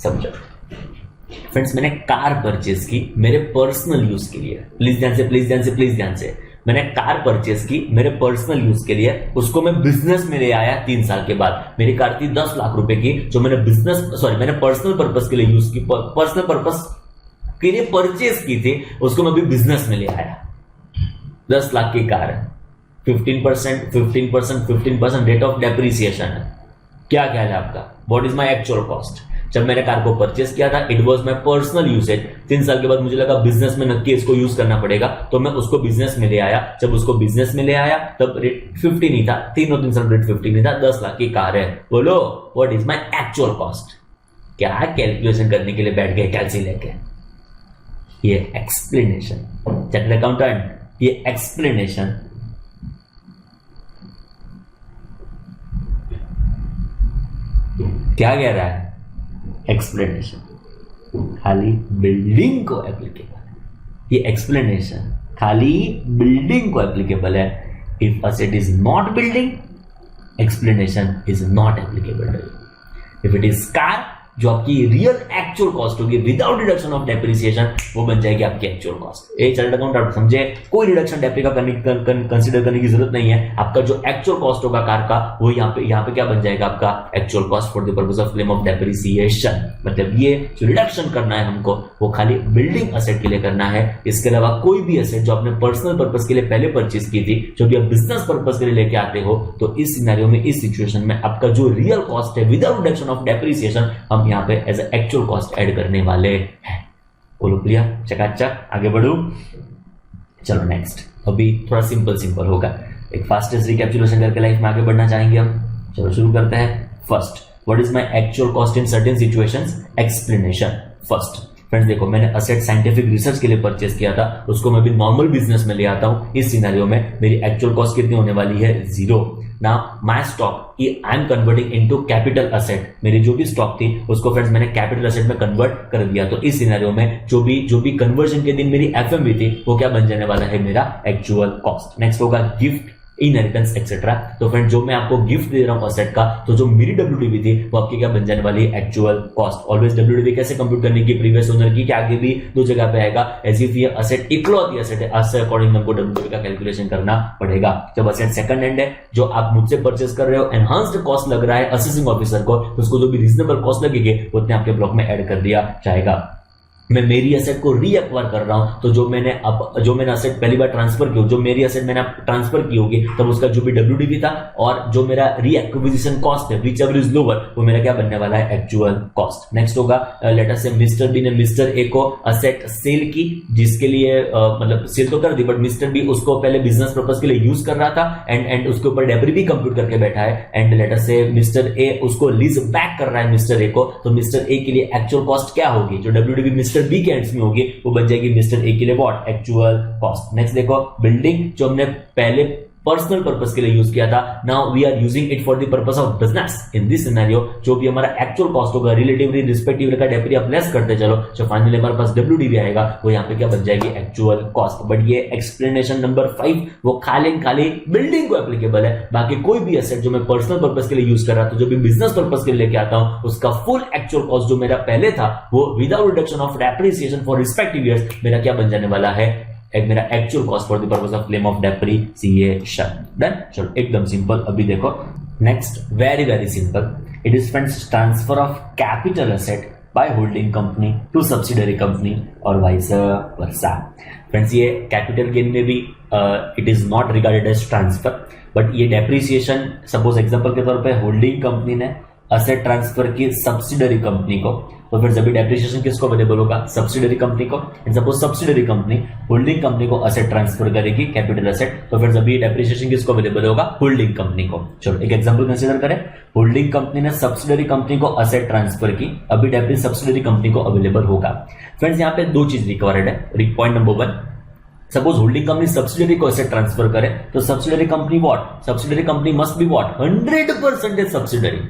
Speaker 1: समझो फ्रेंड्स। मैंने कार परचेस की मेरे पर्सनल यूज के लिए, प्लीज ध्यान से, प्लीज ध्यान से, प्लीज ध्यान से। मैंने कार परचेस की मेरे पर्सनल यूज के लिए, उसको मैं बिजनेस में ले आया 3 साल के बाद। मेरी कार थी 10 लाख रुपए की जो मैंने मैंने पर्सनल पर्पस के लिए यूज की, पर्सनल पर्पस के लिए परचेस की थी, उसको मैं भी बिजनेस में ले आया। 10 लाख की कार है, 15% रेट ऑफ डेप्रिसिएशन है। क्या ख्याल है आपका? What is my actual cost? जब मैंने कार को परचेस किया था it was my personal usage. 3 साल के बाद मुझे लगा बिजनेस में नक्की इसको यूज करना पड़ेगा तो मैं उसको बिजनेस में ले आया। जब उसको बिजनेस में ले आया तब रेट 50 नहीं था, 3 साल रेट 50 नहीं था, 10 लाख की कार है। बोलो what is my actual cost? क्या कैलकुलेशन करने के लिए बैठ गए कैलसी लेके? ये एक्सप्लेनेशन, चार्टर्ड अकाउंटेंट, ये एक्सप्लेनेशन क्या कह रहा है? एक्सप्लेनेशन खाली बिल्डिंग को एप्लीकेबल है। ये एक्सप्लेनेशन खाली बिल्डिंग को एप्लीकेबल है। If asset is not building, explanation is not applicable to you. If it is car, जो आपकी रियल एक्चुअल कॉस्ट होगी विदाउट रिडक्शन ऑफ डेप्रिसिएशन, वो बन जाएगी आपकी एक्चुअल कॉस्ट। एक चार्टर्ड अकाउंटेंट समझे, कोई रिडक्शन डेप्री का कंसीडर करने की जरूरत नहीं है। आपका जो एक्चुअल कॉस्ट होगा कार का वो यहाँ पे क्या बन जाएगा आपका actual cost for the purpose of claim of depreciation. मतलब ये जो रिडक्शन करना है हमको वो खाली बिल्डिंग असेट के लिए करना है। इसके अलावा कोई भी असेट जो आपने पर्सनल पर्पस के लिए पहले परचेज की थी, जो भी आप बिजनेस पर्पस के लिए लेके आते हो, तो इस सिनेरियो में, इस सिचुएशन में आपका जो रियल कॉस्ट है विदाउट रिडक्शन ऑफ डेप्रिसिएशन हम यहाँ पे एज एक्चुअल कॉस्ट ऐड करने वाले हैं। बोलो क्लियर? चकाचक। आगे बढ़ू। चलो नेक्स्ट, अभी थोड़ा सिंपल होगा, एक फास्टेस्ट रिकैप्चुलेशन करके लाइफ में आगे बढ़ना चाहेंगे हम। चलो शुरू करते हैं। First, what is my actual cost in certain situations? Explanation. First friends देखो, मैंने असेट साइंटिफिक रिसर्च के लिए परचेस किया था, उसको मैं भी नॉर्मल बिजनेस में ले आता हूं। इस सिनेरियो में मेरी एक्चुअल कॉस्ट कितनी होने वाली है? 0। Now my stock I am converting into capital asset. मेरी जो भी स्टॉक थी उसको फ्रेंड्स मैंने कैपिटल असेट में कन्वर्ट कर दिया। तो इस सिनेरियो में जो भी कन्वर्जन के दिन मेरी एफएमवी थी वो क्या बन जाने वाला है? मेरा एक्चुअल कॉस्ट। नेक्स्ट होगा गिफ्ट इनहेरिटेंस एक्सेट्रा। तो फ्रेंड जो मैं आपको गिफ्ट दे रहा हूं असेट का, तो जो मेरी डब्ल्यूडीवी थी वो आपकी क्या बन जाने वाली है, एक्चुअल कॉस्ट। ऑलवेज डब्ल्यूडीवी कैसे कंप्यूट करने की, प्रीवियस ओनर की, क्या आगे भी दो जगह पे आएगा, एज इफ ये असेट इकलौती असेट है, उससे अकॉर्डिंग हमको डब्ल्यूडीवी का कैलकुलेशन करना पड़ेगा। जब असेट सेकंड हैंड है, जो आप मुझसे परचेस कर रहे हो, एनहांस्ड कॉस्ट लग रहा है असेसिंग ऑफिसर को, तो उसको जो भी रीजनेबल कॉस्ट लगेगी उतने आपके ब्लॉक में ऐड कर दिया जाएगा। मैं मेरी एसेट को रीअक्वायर कर रहा हूं, तो जो मैंने एसेट पहली बार ट्रांसफर की, जो मेरी एसेट मैंने ट्रांसफर की होगी, तब उसका जो भी डब्ल्यूडीवी था और जो मेरा रीएक्विजिशन कॉस्ट है, व्हिच एवर इज लोअर, वो मेरा क्या बनने वाला है, एक्चुअल कॉस्ट। नेक्स्ट होगा, लेट अस से मिस्टर बी ने मिस्टर ए को एसेट सेल की, जिसके लिए मतलब सेल तो कर दी, बट मिस्टर बी उसको पहले बिजनेस पर्पस के लिए यूज कर रहा था एंड उसके ऊपर डेब्री भी कंप्यूट करके बैठा है, एंड लेट अस से मिस्टर ए उसको लीज बैक कर रहा है मिस्टर ए को, तो मिस्टर ए के लिए एक्चुअल कॉस्ट क्या होगी, जो डब्ल्यूडीवी मिस्टर बी के एंड्स में होगी, वो बन जाएगी मिस्टर ए के लिए व्हाट, एक्चुअल कॉस्ट। नेक्स्ट देखो, बिल्डिंग जो हमने पहले पर्सनल पर्पस के लिए यूज किया था, now we are using it for the purpose of business. In this scenario जो भी हमारा एक्चुअल कॉस्ट होगा, रिलेटिवली रिस्पेक्टिवली का डेप्री आप लेस करते चलो, जो फाइनली हमारे पास डब्ल्यूडीवी आएगा, वो यहाँ पे क्या बन जाएगी, एक्चुअल कॉस्ट। बट ये एक्सप्लेनेशन नंबर 5 वो खाली बिल्डिंग को एप्लीकेबल है, बाकी कोई भी एसेट जो मैं पर्सनल पर्पस के लिए यूज कर रहा था, जो भी बिजनेस पर्पस के लिए लेके आता हूं, उसका फुल एक्चुअल कॉस्ट जो मेरा पहले था, वो without reduction of depreciation for respective years मेरा क्या बन जाने वाला है, मेरा actual cost for the purpose of claim of depreciation. Done. चलो एकदम सिंपल। अभी देखो next, very very simple, it is friends transfer of capital asset by holding company to subsidiary company और वाइस वर्सा। फ्रेंड्स ये कैपिटल गेन में भी it is not regarded as transfer, but ये डेप्रिसिएशन, सपोज एग्जांपल के तौर पे होल्डिंग कंपनी ने असेट ट्रांसफर की सब्सिडरी कंपनी को, तो फिर जब डेप्रिसिएशन किसको अवेलेबल होगा, सब्सिडरी कंपनी को। And suppose subsidiary company holding company को असेट ट्रांसफर करेगी, कैपिटल एसेट, तो फिर जब डेप्रिसिएशन किसको अवेलेबल होगा, होल्डिंग कंपनी को। चलो एक एग्जांपल कंसीडर करें, होल्डिंग कंपनी ने सब्सिडरी कंपनी को असेट ट्रांसफर की, अभी डेप्रिसिएशन सब्सिडरी कंपनी को अवेलेबल होगा। फ्रेंड्स यहाँ पे दो चीज रिक्वायर्ड है। Point number 1, suppose holding company subsidiary को एसेट ट्रांसफर करे, तो subsidiary company what, subsidiary company must be what, 100% subsidiary.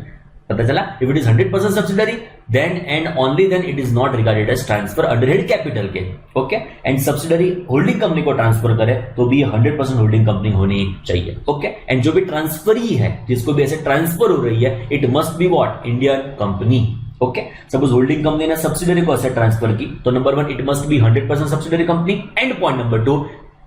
Speaker 1: पता चला, if it is 100% subsidiary, then and only then it is not regarded as transfer under head capital के, okay. And subsidiary holding company को ट्रांसफर करे तो भी 100% होल्डिंग कंपनी होनी चाहिए, ओके। एंड जो भी ट्रांसफरी है, जिसको भी ऐसे ट्रांसफर हो रही है, it must be what, Indian company, okay. Suppose holding company ने सब्सिडरी को एसेट ट्रांसफर की, तो number 1 it must be 100% subsidiary company, and point number 2,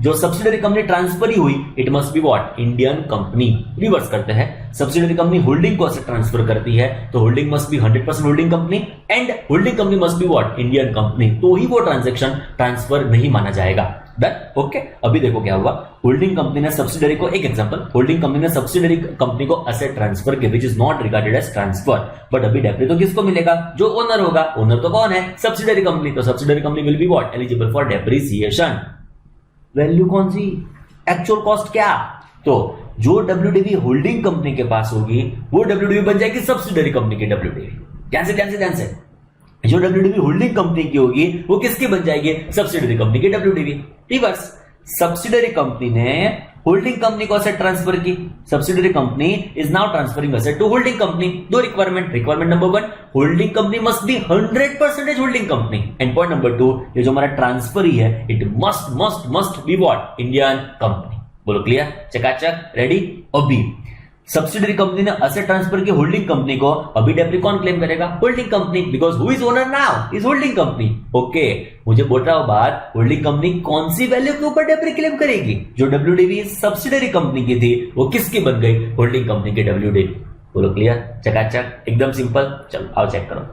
Speaker 1: जो सब्सिडरी कंपनी ट्रांसफर ही हुई, it must be what, Indian company. Reverse करते हैं, सब्सिडरी कंपनी होल्डिंग को एसेट ट्रांसफर करती है, तो holding must be 100% holding company, and holding company must be what, Indian company, तो ही वो ट्रांजैक्शन ट्रांसफर नहीं माना जाएगा। Done, okay. अभी देखो क्या हुआ, होल्डिंग कंपनी ने सब्सिडरी को, एक एग्जांपल, होल्डिंग कंपनी ने सब्सिडरी कंपनी को एसेट ट्रांसफर किया, which is not regarded as transfer, but अभी डेप्री तो किसको मिलेगा, जो ओनर होगा। ओनर तो कौन है, सब्सिडरी कंपनी, तो subsidiary company will be what, eligible for depreciation. Value कौन सी, एक्चुअल कॉस्ट क्या, तो जो डब्ल्यूडीवी होल्डिंग कंपनी के पास होगी, वो डब्ल्यूडीवी बन जाएगी सब्सिडरी कंपनी की डब्ल्यूडीवी। ध्यान से जो डब्ल्यूडीवी होल्डिंग कंपनी की होगी, वो किसकी बन जाएगी, सब्सिडरी कंपनी की डब्ल्यूडीवी। रिवर्स, सब्सिडरी कंपनी ने होल्डिंग कंपनी को एसेट ट्रांसफर की, subsidiary company is now transferring asset to holding company. दो requirement number 1, holding company must be 100% holding company, and point number 2, ये जो हमारा ट्रांसफर ही है, it must be what, Indian company. बोलो क्लियर, चकाचक, रेडी। अभी सब्सिडरी कंपनी ने एसेट ट्रांसफर की होल्डिंग कंपनी को, अभी डेप्री कौन क्लेम करेगा, holding company, because who is owner now, is holding company, okay. मुझे बोल रहा हूं बात, होल्डिंग कंपनी कौन सी वैल्यू के ऊपर डेप्री क्लेम करेगी, जो डब्ल्यूडीवी सब्सिडरी कंपनी की थी, वो किसकी बन गई, होल्डिंग कंपनी की डब्ल्यूडीवी। बोलो क्लियर, चकाचक, एकदम सिंपल। चलो आओ चेक करो,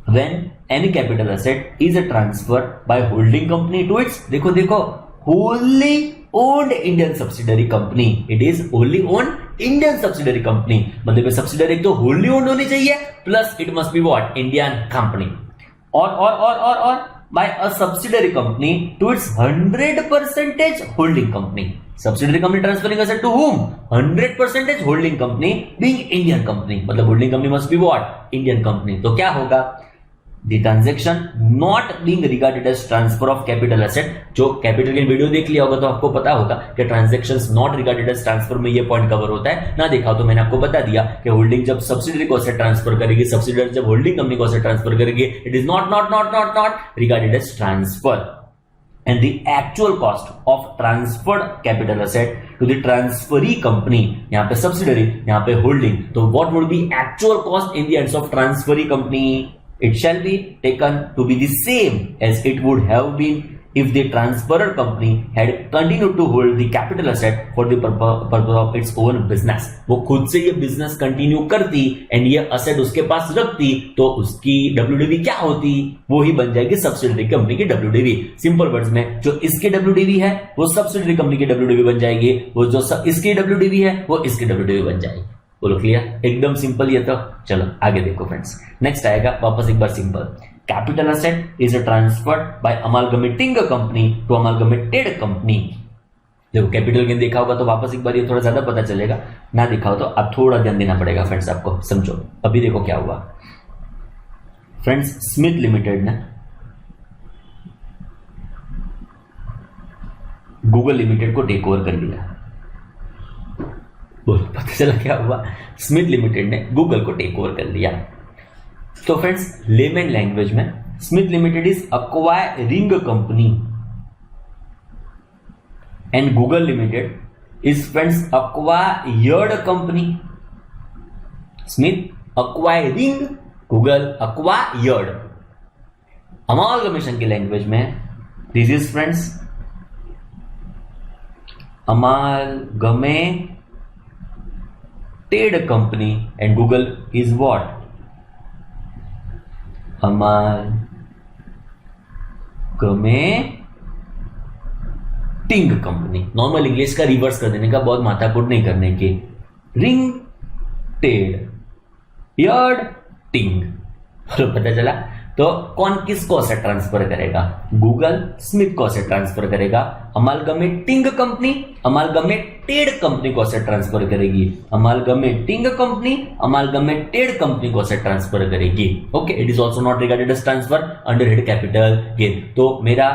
Speaker 1: when any capital asset is a transfer by holding company to its, देखो wholly owned Indian subsidiary company, it is wholly owned Indian subsidiary company, मतलब सब्सिडरी तो wholly owned होनी चाहिए, plus it must be what, Indian company, और by a subsidiary company to its 100% holding company, subsidiary company transferring asset to whom, 100% holding company being Indian company, मतलब holding company must be what, Indian company। तो क्या होगा, The transaction not being regarded as transfer of capital asset, जो कैपिटल गेन वीडियो देख लिया होगा तो आपको पता होगा कि transactions not regarded as transfer में ये पॉइंट कवर होता है ना। देखा तो मैंने आपको बता दिया कि होल्डिंग जब सब्सिडरी को एसेट ट्रांसफर करेगी, सब्सिडरी जब होल्डिंग कंपनी को एसेट ट्रांसफर करेगी, it is not regarded as transfer. and the actual cost of transferred capital asset to the transferee company, यहाँ पे subsidiary, यहाँ पे holding, तो what would be actual cost in the hands of transferee company? It shall be taken to be the same as it would have been if the transferor company had continued to hold the capital asset for the purpose of its own business. वो खुद से ये बिजनेस कंटिन्यू करती एंड ये असेट उसके पास रखती तो उसकी WDV क्या होती? वो ही बन जाएगी सब्सिडरी कंपनी की WDV. सिंपल वर्ड्स में जो इसकी WDV है वो सब्सिडरी कंपनी की WDV बन जाएगी, वो जो इसकी WDV है वो इसकी WDV बन जाएगी. बोलो क्लियर? एकदम सिंपल ये तो. चलो आगे देखो फ्रेंड्स. नेक्स्ट आएगा वापस एक बार simple. Capital asset is transferred by amalgamating a company to amalgamated company. देखो कैपिटल गेन देखा होगा तो वापस एक बार ये थोड़ा ज्यादा पता चलेगा, ना देखा हो तो अब थोड़ा ध्यान देना पड़ेगा फ्रेंड्स आपको. समझो अभी देखो क्या हुआ फ्रेंड्स. स्मिथ लिमिटेड ने गूगल लिमिटेड को टेक ओवर कर लिया. बोलो पता चला क्या हुआ? स्मिथ लिमिटेड ने गूगल को टेक ओवर कर लिया. तो फ्रेंड्स लेमन लैंग्वेज में Smith limited is acquiring company and Google limited is friends acquired company. Smith acquiring, Google acquired. Amalgamation की लैंग्वेज में this is friends amalgamated company and Google is what? Amalgamating company. Normal English का रिवर्स कर देने का, बहुत माथाकूट नहीं करने की. रिंग टेड यर्ड टिंग. तो पता चला. तो कौन किसको असेट ट्रांसफर करेगा? गूगल स्मिथ को असेट ट्रांसफर करेगा. अमालगमेटिंग कंपनी अमालगमेटेड कंपनी को असेट ट्रांसफर करेगी. अमालगमेटिंग कंपनी अमालगमेटेड कंपनी को असेट ट्रांसफर करेगी. Okay, it is also not regarded as transfer under head capital gain. तो मेरा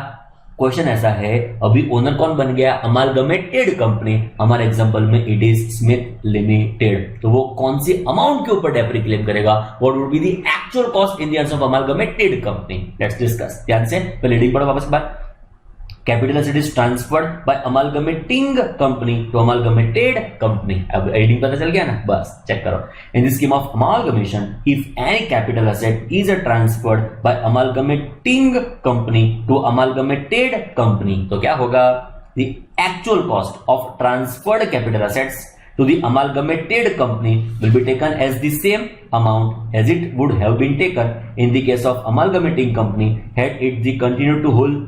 Speaker 1: क्वेश्चन ऐसा है, अभी ओनर कौन बन गया? Amalgamated company. हमारे एग्जांपल में इट इज स्मिथ लिमिटेड. तो वो कौन सी अमाउंट के ऊपर डेप्री क्लेम करेगा? What would be the actual cost in the hands of amalgamated company? Let's discuss. ध्यान से पहले रीडिंग पढ़ो वापस बार. Capital asset is transferred by amalgamating company to amalgamated company. अब रीडिंग पता चल गया ना? बस चेक करो. In the scheme of amalgamation if any capital asset is transferred by amalgamating company to amalgamated company, तो क्या होगा? The actual cost of transferred capital assets to the amalgamated company will be taken as the same amount as it would have been taken in the case of amalgamating company had it the continued to hold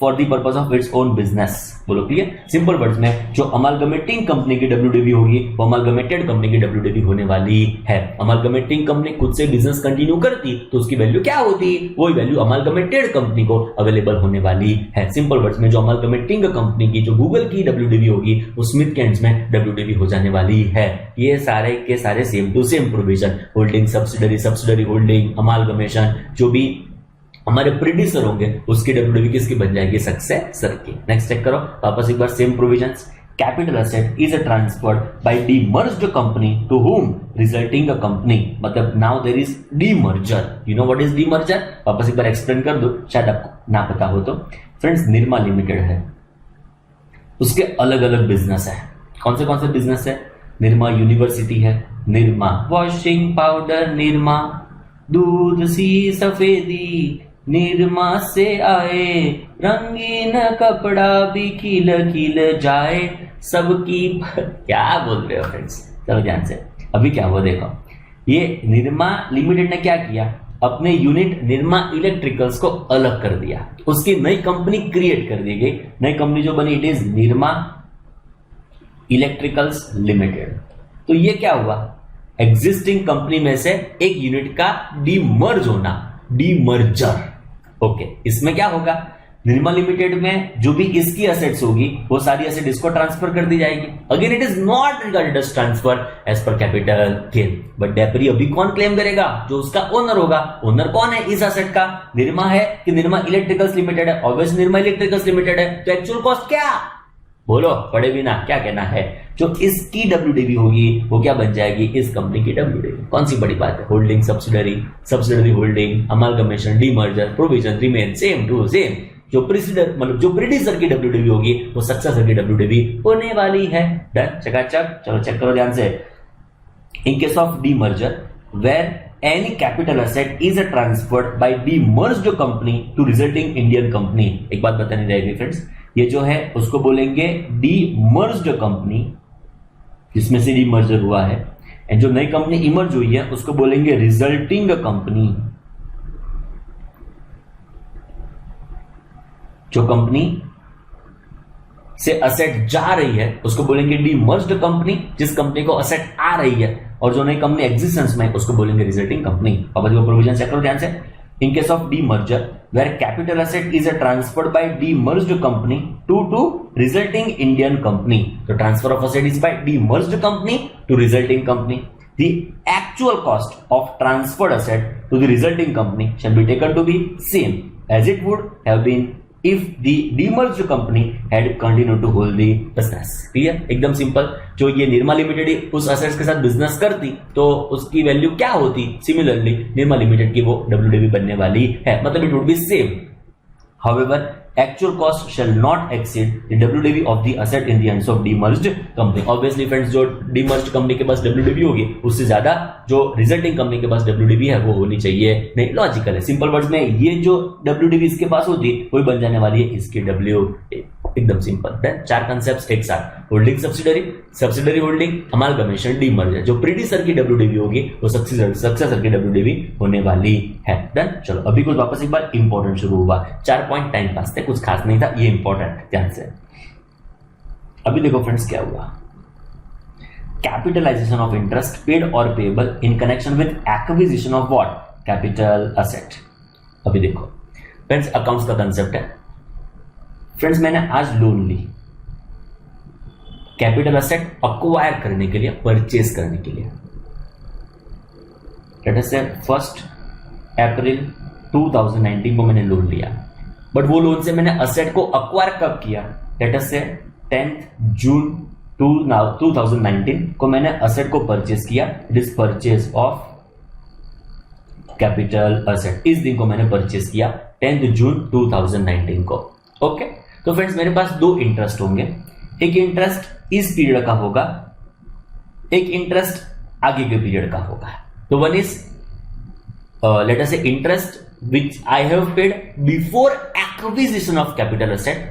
Speaker 1: for the purpose of its own business. बोलो क्लियर? सिंपल वर्ड्स में जो अमालगमेटिंग कंपनी की WDV होगी वो अमालगमेटेड कंपनी की WDV होने वाली है. अमालगमेटिंग कंपनी खुद से बिजनेस कंटिन्यू करती तो उसकी वैल्यू क्या होती? वही वैल्यू अमालगमेटेड कंपनी को अवेलेबल होने वाली है. सिंपल वर्ड्स में जो अमालगमेटिंग कंपनी की जो गूगल की WDV होगी वो स्मिथ के एंड्स में WDV हो जाने वाली है. ये सारे के सारे same to same provision, holding subsidiary, subsidiary holding, amalgamation, जो भी हमारे प्रेडिसर होंगे उसकी WDV किसकी बन जाएगी? सक्सेसर की. नेक्स्ट चेक करो वापस एक बार same provisions. Capital asset is transferred by demerged company to whom resulting a company. मतलब now there is demerger. You know what is demerger? वापस एक बार एक्सप्लेन कर दो, शायद आपको ना पता हो तो. फ्रेंड्स निर्मा लिमिटेड है, उसके अलग अलग बिजनेस है. कौन से बिजनेस है? निर्मा यूनिवर्सिटी है, निर्मा वॉशिंग पाउडर, निर्मा दूध सी सफेदी, निर्मा से आए रंगीन कपड़ा भी खिल खिल जाए सबकी. क्या बोल रहे हो फ्रेंड्स? चलो ध्यान से. अभी क्या हुआ देखो. ये निर्मा लिमिटेड ने क्या किया? अपने यूनिट निर्मा इलेक्ट्रिकल्स को अलग कर दिया, उसकी नई कंपनी क्रिएट कर दी गई. नई कंपनी जो बनी it is Nirma electricals limited. तो ये क्या हुआ? एग्जिस्टिंग कंपनी में से एक यूनिट का डीमर्ज होना, डीमर्जर. ओके, इसमें क्या होगा? निर्मा लिमिटेड में जो भी इसकी एसेट्स होगी वो सारी एसेट इसको ट्रांसफर कर दी जाएगी. Again it is not regarded as transfer as per capital gain. But depre अभी कौन क्लेम करेगा? जो उसका ओनर होगा. ओनर कौन है इस एसेट का? निर्मा है कि निर्मा इलेक्ट्रिकल्स लिमिटेड है? ऑब्वियसली निर्मा इलेक्ट्रिकल्स लिमिटेड है. तो एक्चुअल कॉस्ट क्या? बोलो पढ़े बिना क्या कहना है? जो इसकी WDV होगी वो क्या बन जाएगी? इस कंपनी की WDV. कौन सी बड़ी बात है? Holding subsidiary, subsidiary holding, amalgamation, demerger, provision remain same to same. जो प्रेसिडेंट मतलब जो प्रीडिसर की WDV होगी वो सक्सेसर की WDV होने वाली है। डन, चकाचक। चलो चेक करो ध्यान से। In case of demerger where any capital asset is transferred by demerged company to resulting Indian company। एक बात बतानी रहेगी फ्रेंड्स, ये जो है उसको बोलेंगे डीमर्ज्ड कंपनी, जिसमें से डीमर्जर हुआ है, एंड जो नई कंपनी इमर्ज हुई है उसको बोलेंगे रिजल्टिंग कंपनी। जो कंपनी से असेट जा रही है उसको बोलेंगे डीमर्ज्ड कंपनी, जिस कंपनी को असेट आ रही है और जो नई कंपनी एग्जिस्टेंस में उसको बोलेंगे रिजल्टिंग कंपनी। अब जो प्रोविजन चेक करो ध्यान से। In case of demerger where capital asset is transferred by demerged company to resulting Indian company, तो transfer of asset is by demerged company to resulting company. The actual cost of transferred asset to the resulting company shall be taken to be same as it would have been if the demerged company had continued to hold the business। Clear, एकदम सिंपल। जो ये निर्मा लिमिटेड उस असेट्स के साथ बिजनेस करती तो उसकी वैल्यू क्या होती, सिमिलरली निर्मा लिमिटेड की वो WDV बनने वाली है, मतलब it would B same. However actual cost shall not exceed the WDV of the asset in the hands of demerged company। obviously friends, जो demerged company के पास WDV होगी उससे ज्यादा जो रिजल्टिंग कंपनी के पास WDV है वो होनी चाहिए। नहीं, लॉजिकल है। सिंपल वर्ड्स में ये जो WDV इसके पास होती वही बन जाने वाली है इसकी WDV। एकदम सिंपल है। चार कंसेप्ट्स एक साथ, holding subsidiary, subsidiary holding, amalgamation, demerger. जो प्रीडिसर की WDV होगी वो सक्सेसर की WDV होने वाली है। डन। चलो अभी कुछ वापस एक बार इंपॉर्टेंट शुरू हुआ। 4 पॉइंट टाइम पास थे, कुछ खास नहीं था, ये इंपॉर्टेंट ध्यान से। अभी देखो फ्रेंड्स क्या हुआ। कैपिटलाइजेशन ऑफ इंटरेस्ट पेड और payable in connection with acquisition of what, capital asset. अभी देखो फ्रेंड्स, अकाउंट्स का कंसेप्ट है। फ्रेंड्स मैंने आज लोन ली कैपिटल असेट अक्वायर करने के लिए, परचेज करने के लिए। लेट अस से 1 अप्रैल 2019 को मैंने लोन लिया, बट वो लोन से मैंने असेट को अक्वायर कब किया? लेट अस से 10 जून 2019 को मैंने असेट को परचेज किया। It is purchase of capital asset. इस दिन को मैंने परचेज किया 10 जून 2019 को। ओके, तो फ्रेंड्स मेरे पास 2 इंटरेस्ट होंगे। एक इंटरेस्ट इस पीरियड का होगा, एक इंटरेस्ट आगे के पीरियड का होगा। तो वन इज लेट अस से interest which I have paid before acquisition of capital asset,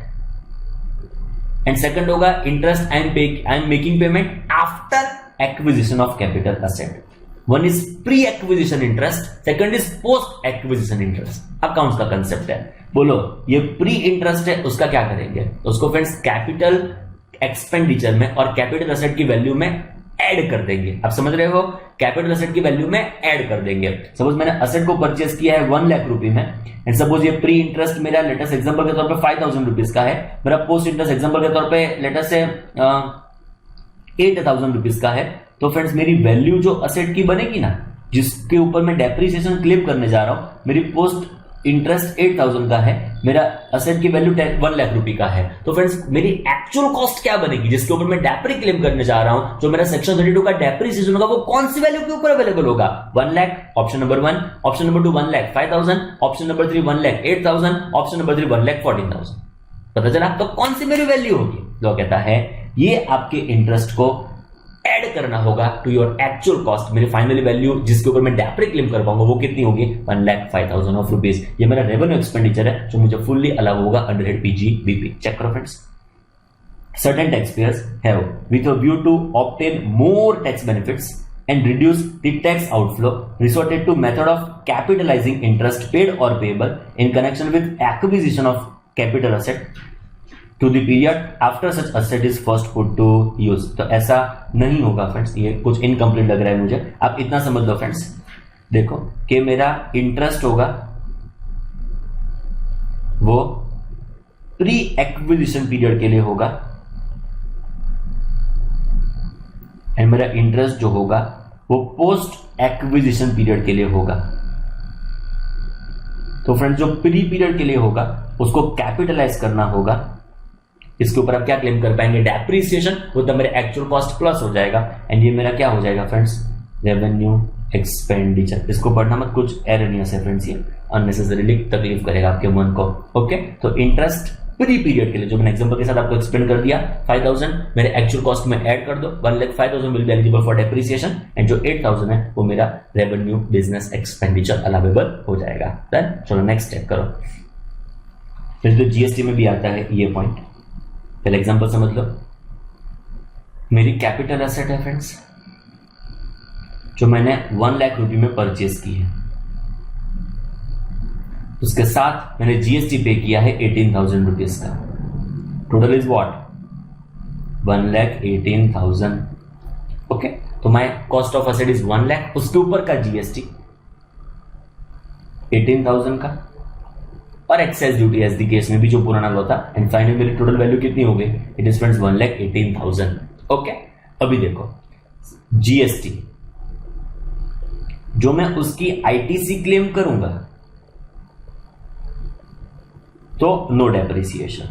Speaker 1: and second होगा interest I am making payment after acquisition of capital asset। One is pre-acquisition interest, second is post-acquisition interest। Accounts का कंसेप्ट है। बोलो ये प्री इंटरेस्ट है, उसका क्या करेंगे? उसको फ्रेंड्स कैपिटल एक्सपेंडिचर में और कैपिटल असेट की वैल्यू में ऐड कर देंगे। आप समझ रहे हो? कैपिटल असेट की वैल्यू में ऐड कर देंगे। सपोज मैंने असेट को परचेज किया है 1 लाख रुपए में, एंड सपोज ये प्री इंटरेस्ट मेरा लेटेस्ट एग्जांपल के तौर पे 5000 रुपीज का है, मेरा पोस्ट इंटरेस्ट एग्जांपल के तौर पे लेटेस्ट से 8000 रुपीज का है। तो फ्रेंड्स मेरी वैल्यू जो असेट की बनेगी ना, जिसके ऊपर मैं डेप्रिसिएशन क्लेम करने जा रहा हूं, मेरी पोस्ट इंटरेस्ट 8000 का है, मेरा असेट की वैल्यू 1 लाख रुपए का है। तो फ्रेंड्स मेरी एक्चुअल कॉस्ट क्या बनेगी जिसके ऊपर मैं डेप्री क्लेम करने जा रहा हूं? जो मेरा सेक्शन 32 का डेप्रिसिएशन होगा वो कौन सी वैल्यू के ऊपर अवेलेबल होगा? 1 lakh, option number 1। Option number 2 1 lakh 5000, option number 3 1 lakh 8000, option number 3 1 lakh 14000। पता चला? तो कौन सी मेरी वैल्यू होगी? तो कहता है ये आपके इंटरेस्ट को ऐड करना होगा टू योर एक्चुअल कॉस्ट। मेरी फाइनली वैल्यू जिसके ऊपर मैं डेप्री क्लेम कर पाऊंगा वो कितनी होगी? 1,05,000 ऑफ रुपीज। ये मेरा रेवेन्यू एक्सपेंडिचर है जो मुझे फुल्ली अलाउ होगा अंडर हेड PGBP। चेक करो friends. Certain taxpayers have, with a view to obtain more tax benefits and reduce the tax outflow, resorted to method of capitalizing interest paid or payable in connection with acquisition of capital asset to the period after such asset is first put to use। तो ऐसा नहीं होगा फ्रेंड्स, ये कुछ इनकम्प्लीट लग रहा है मुझे। आप इतना समझ लो फ्रेंड्स, देखो कि मेरा इंटरेस्ट होगा वो प्री एक्विजिशन पीरियड के लिए होगा, एंड मेरा इंटरेस्ट जो होगा वो पोस्ट एक्विजिशन पीरियड के लिए होगा। तो फ्रेंड्स जो प्री पीरियड के लिए होगा उसको कैपिटलाइज करना होगा। इसके ऊपर आप क्या क्लेम कर पाएंगे? डेप्रिसिएशन, वो तो मेरे एक्चुअल कॉस्ट प्लस हो जाएगा, एंड ये मेरा क्या हो जाएगा फ्रेंड्स? रेवेन्यू एक्सपेंडिचर, इसको पढ़ना मत, कुछ एरनियस है फ्रेंड्स, ये अननेसेसरीली तकलीफ करेगा आपके मन को। ओके, तो इंटरेस्ट प्री पीरियड के लिए जो मैंने एग्जांपल के साथ आपको एक्सप्लेन कर दिया, 5000 मेरे एक्चुअल कॉस्ट में ऐड कर दो, 1,05,000 will be eligible for depreciation and जो 8000 है वो मेरा रेवेन्यू बिजनेस एक्सपेंडिचर अलाउेबल हो जाएगा। देन चलो नेक्स्ट स्टेप करो। फिर जो जीएसटी में भी आता है ये पॉइंट, पहले एग्जांपल समझ लो। मेरी कैपिटल एसेट है फ्रेंड्स, जो मैंने 1 लाख रुपए में परचेज की है, उसके साथ मैंने जीएसटी पे किया है 18,000 रुपीज का। Total is what 1,18,000। ओके, तो my cost of asset is 1 lakh, उसके ऊपर का जीएसटी 18,000 का और excise duty as the case में भी जो पुराना लॉ था, एंड फाइनली मेरी टोटल वैल्यू कितनी हो गई, इट इज फ्रेंड्स 1,18,000। ओके, अभी देखो जीएसटी जो मैं उसकी आईटीसी क्लेम करूंगा तो नो डेप्रिसिएशन।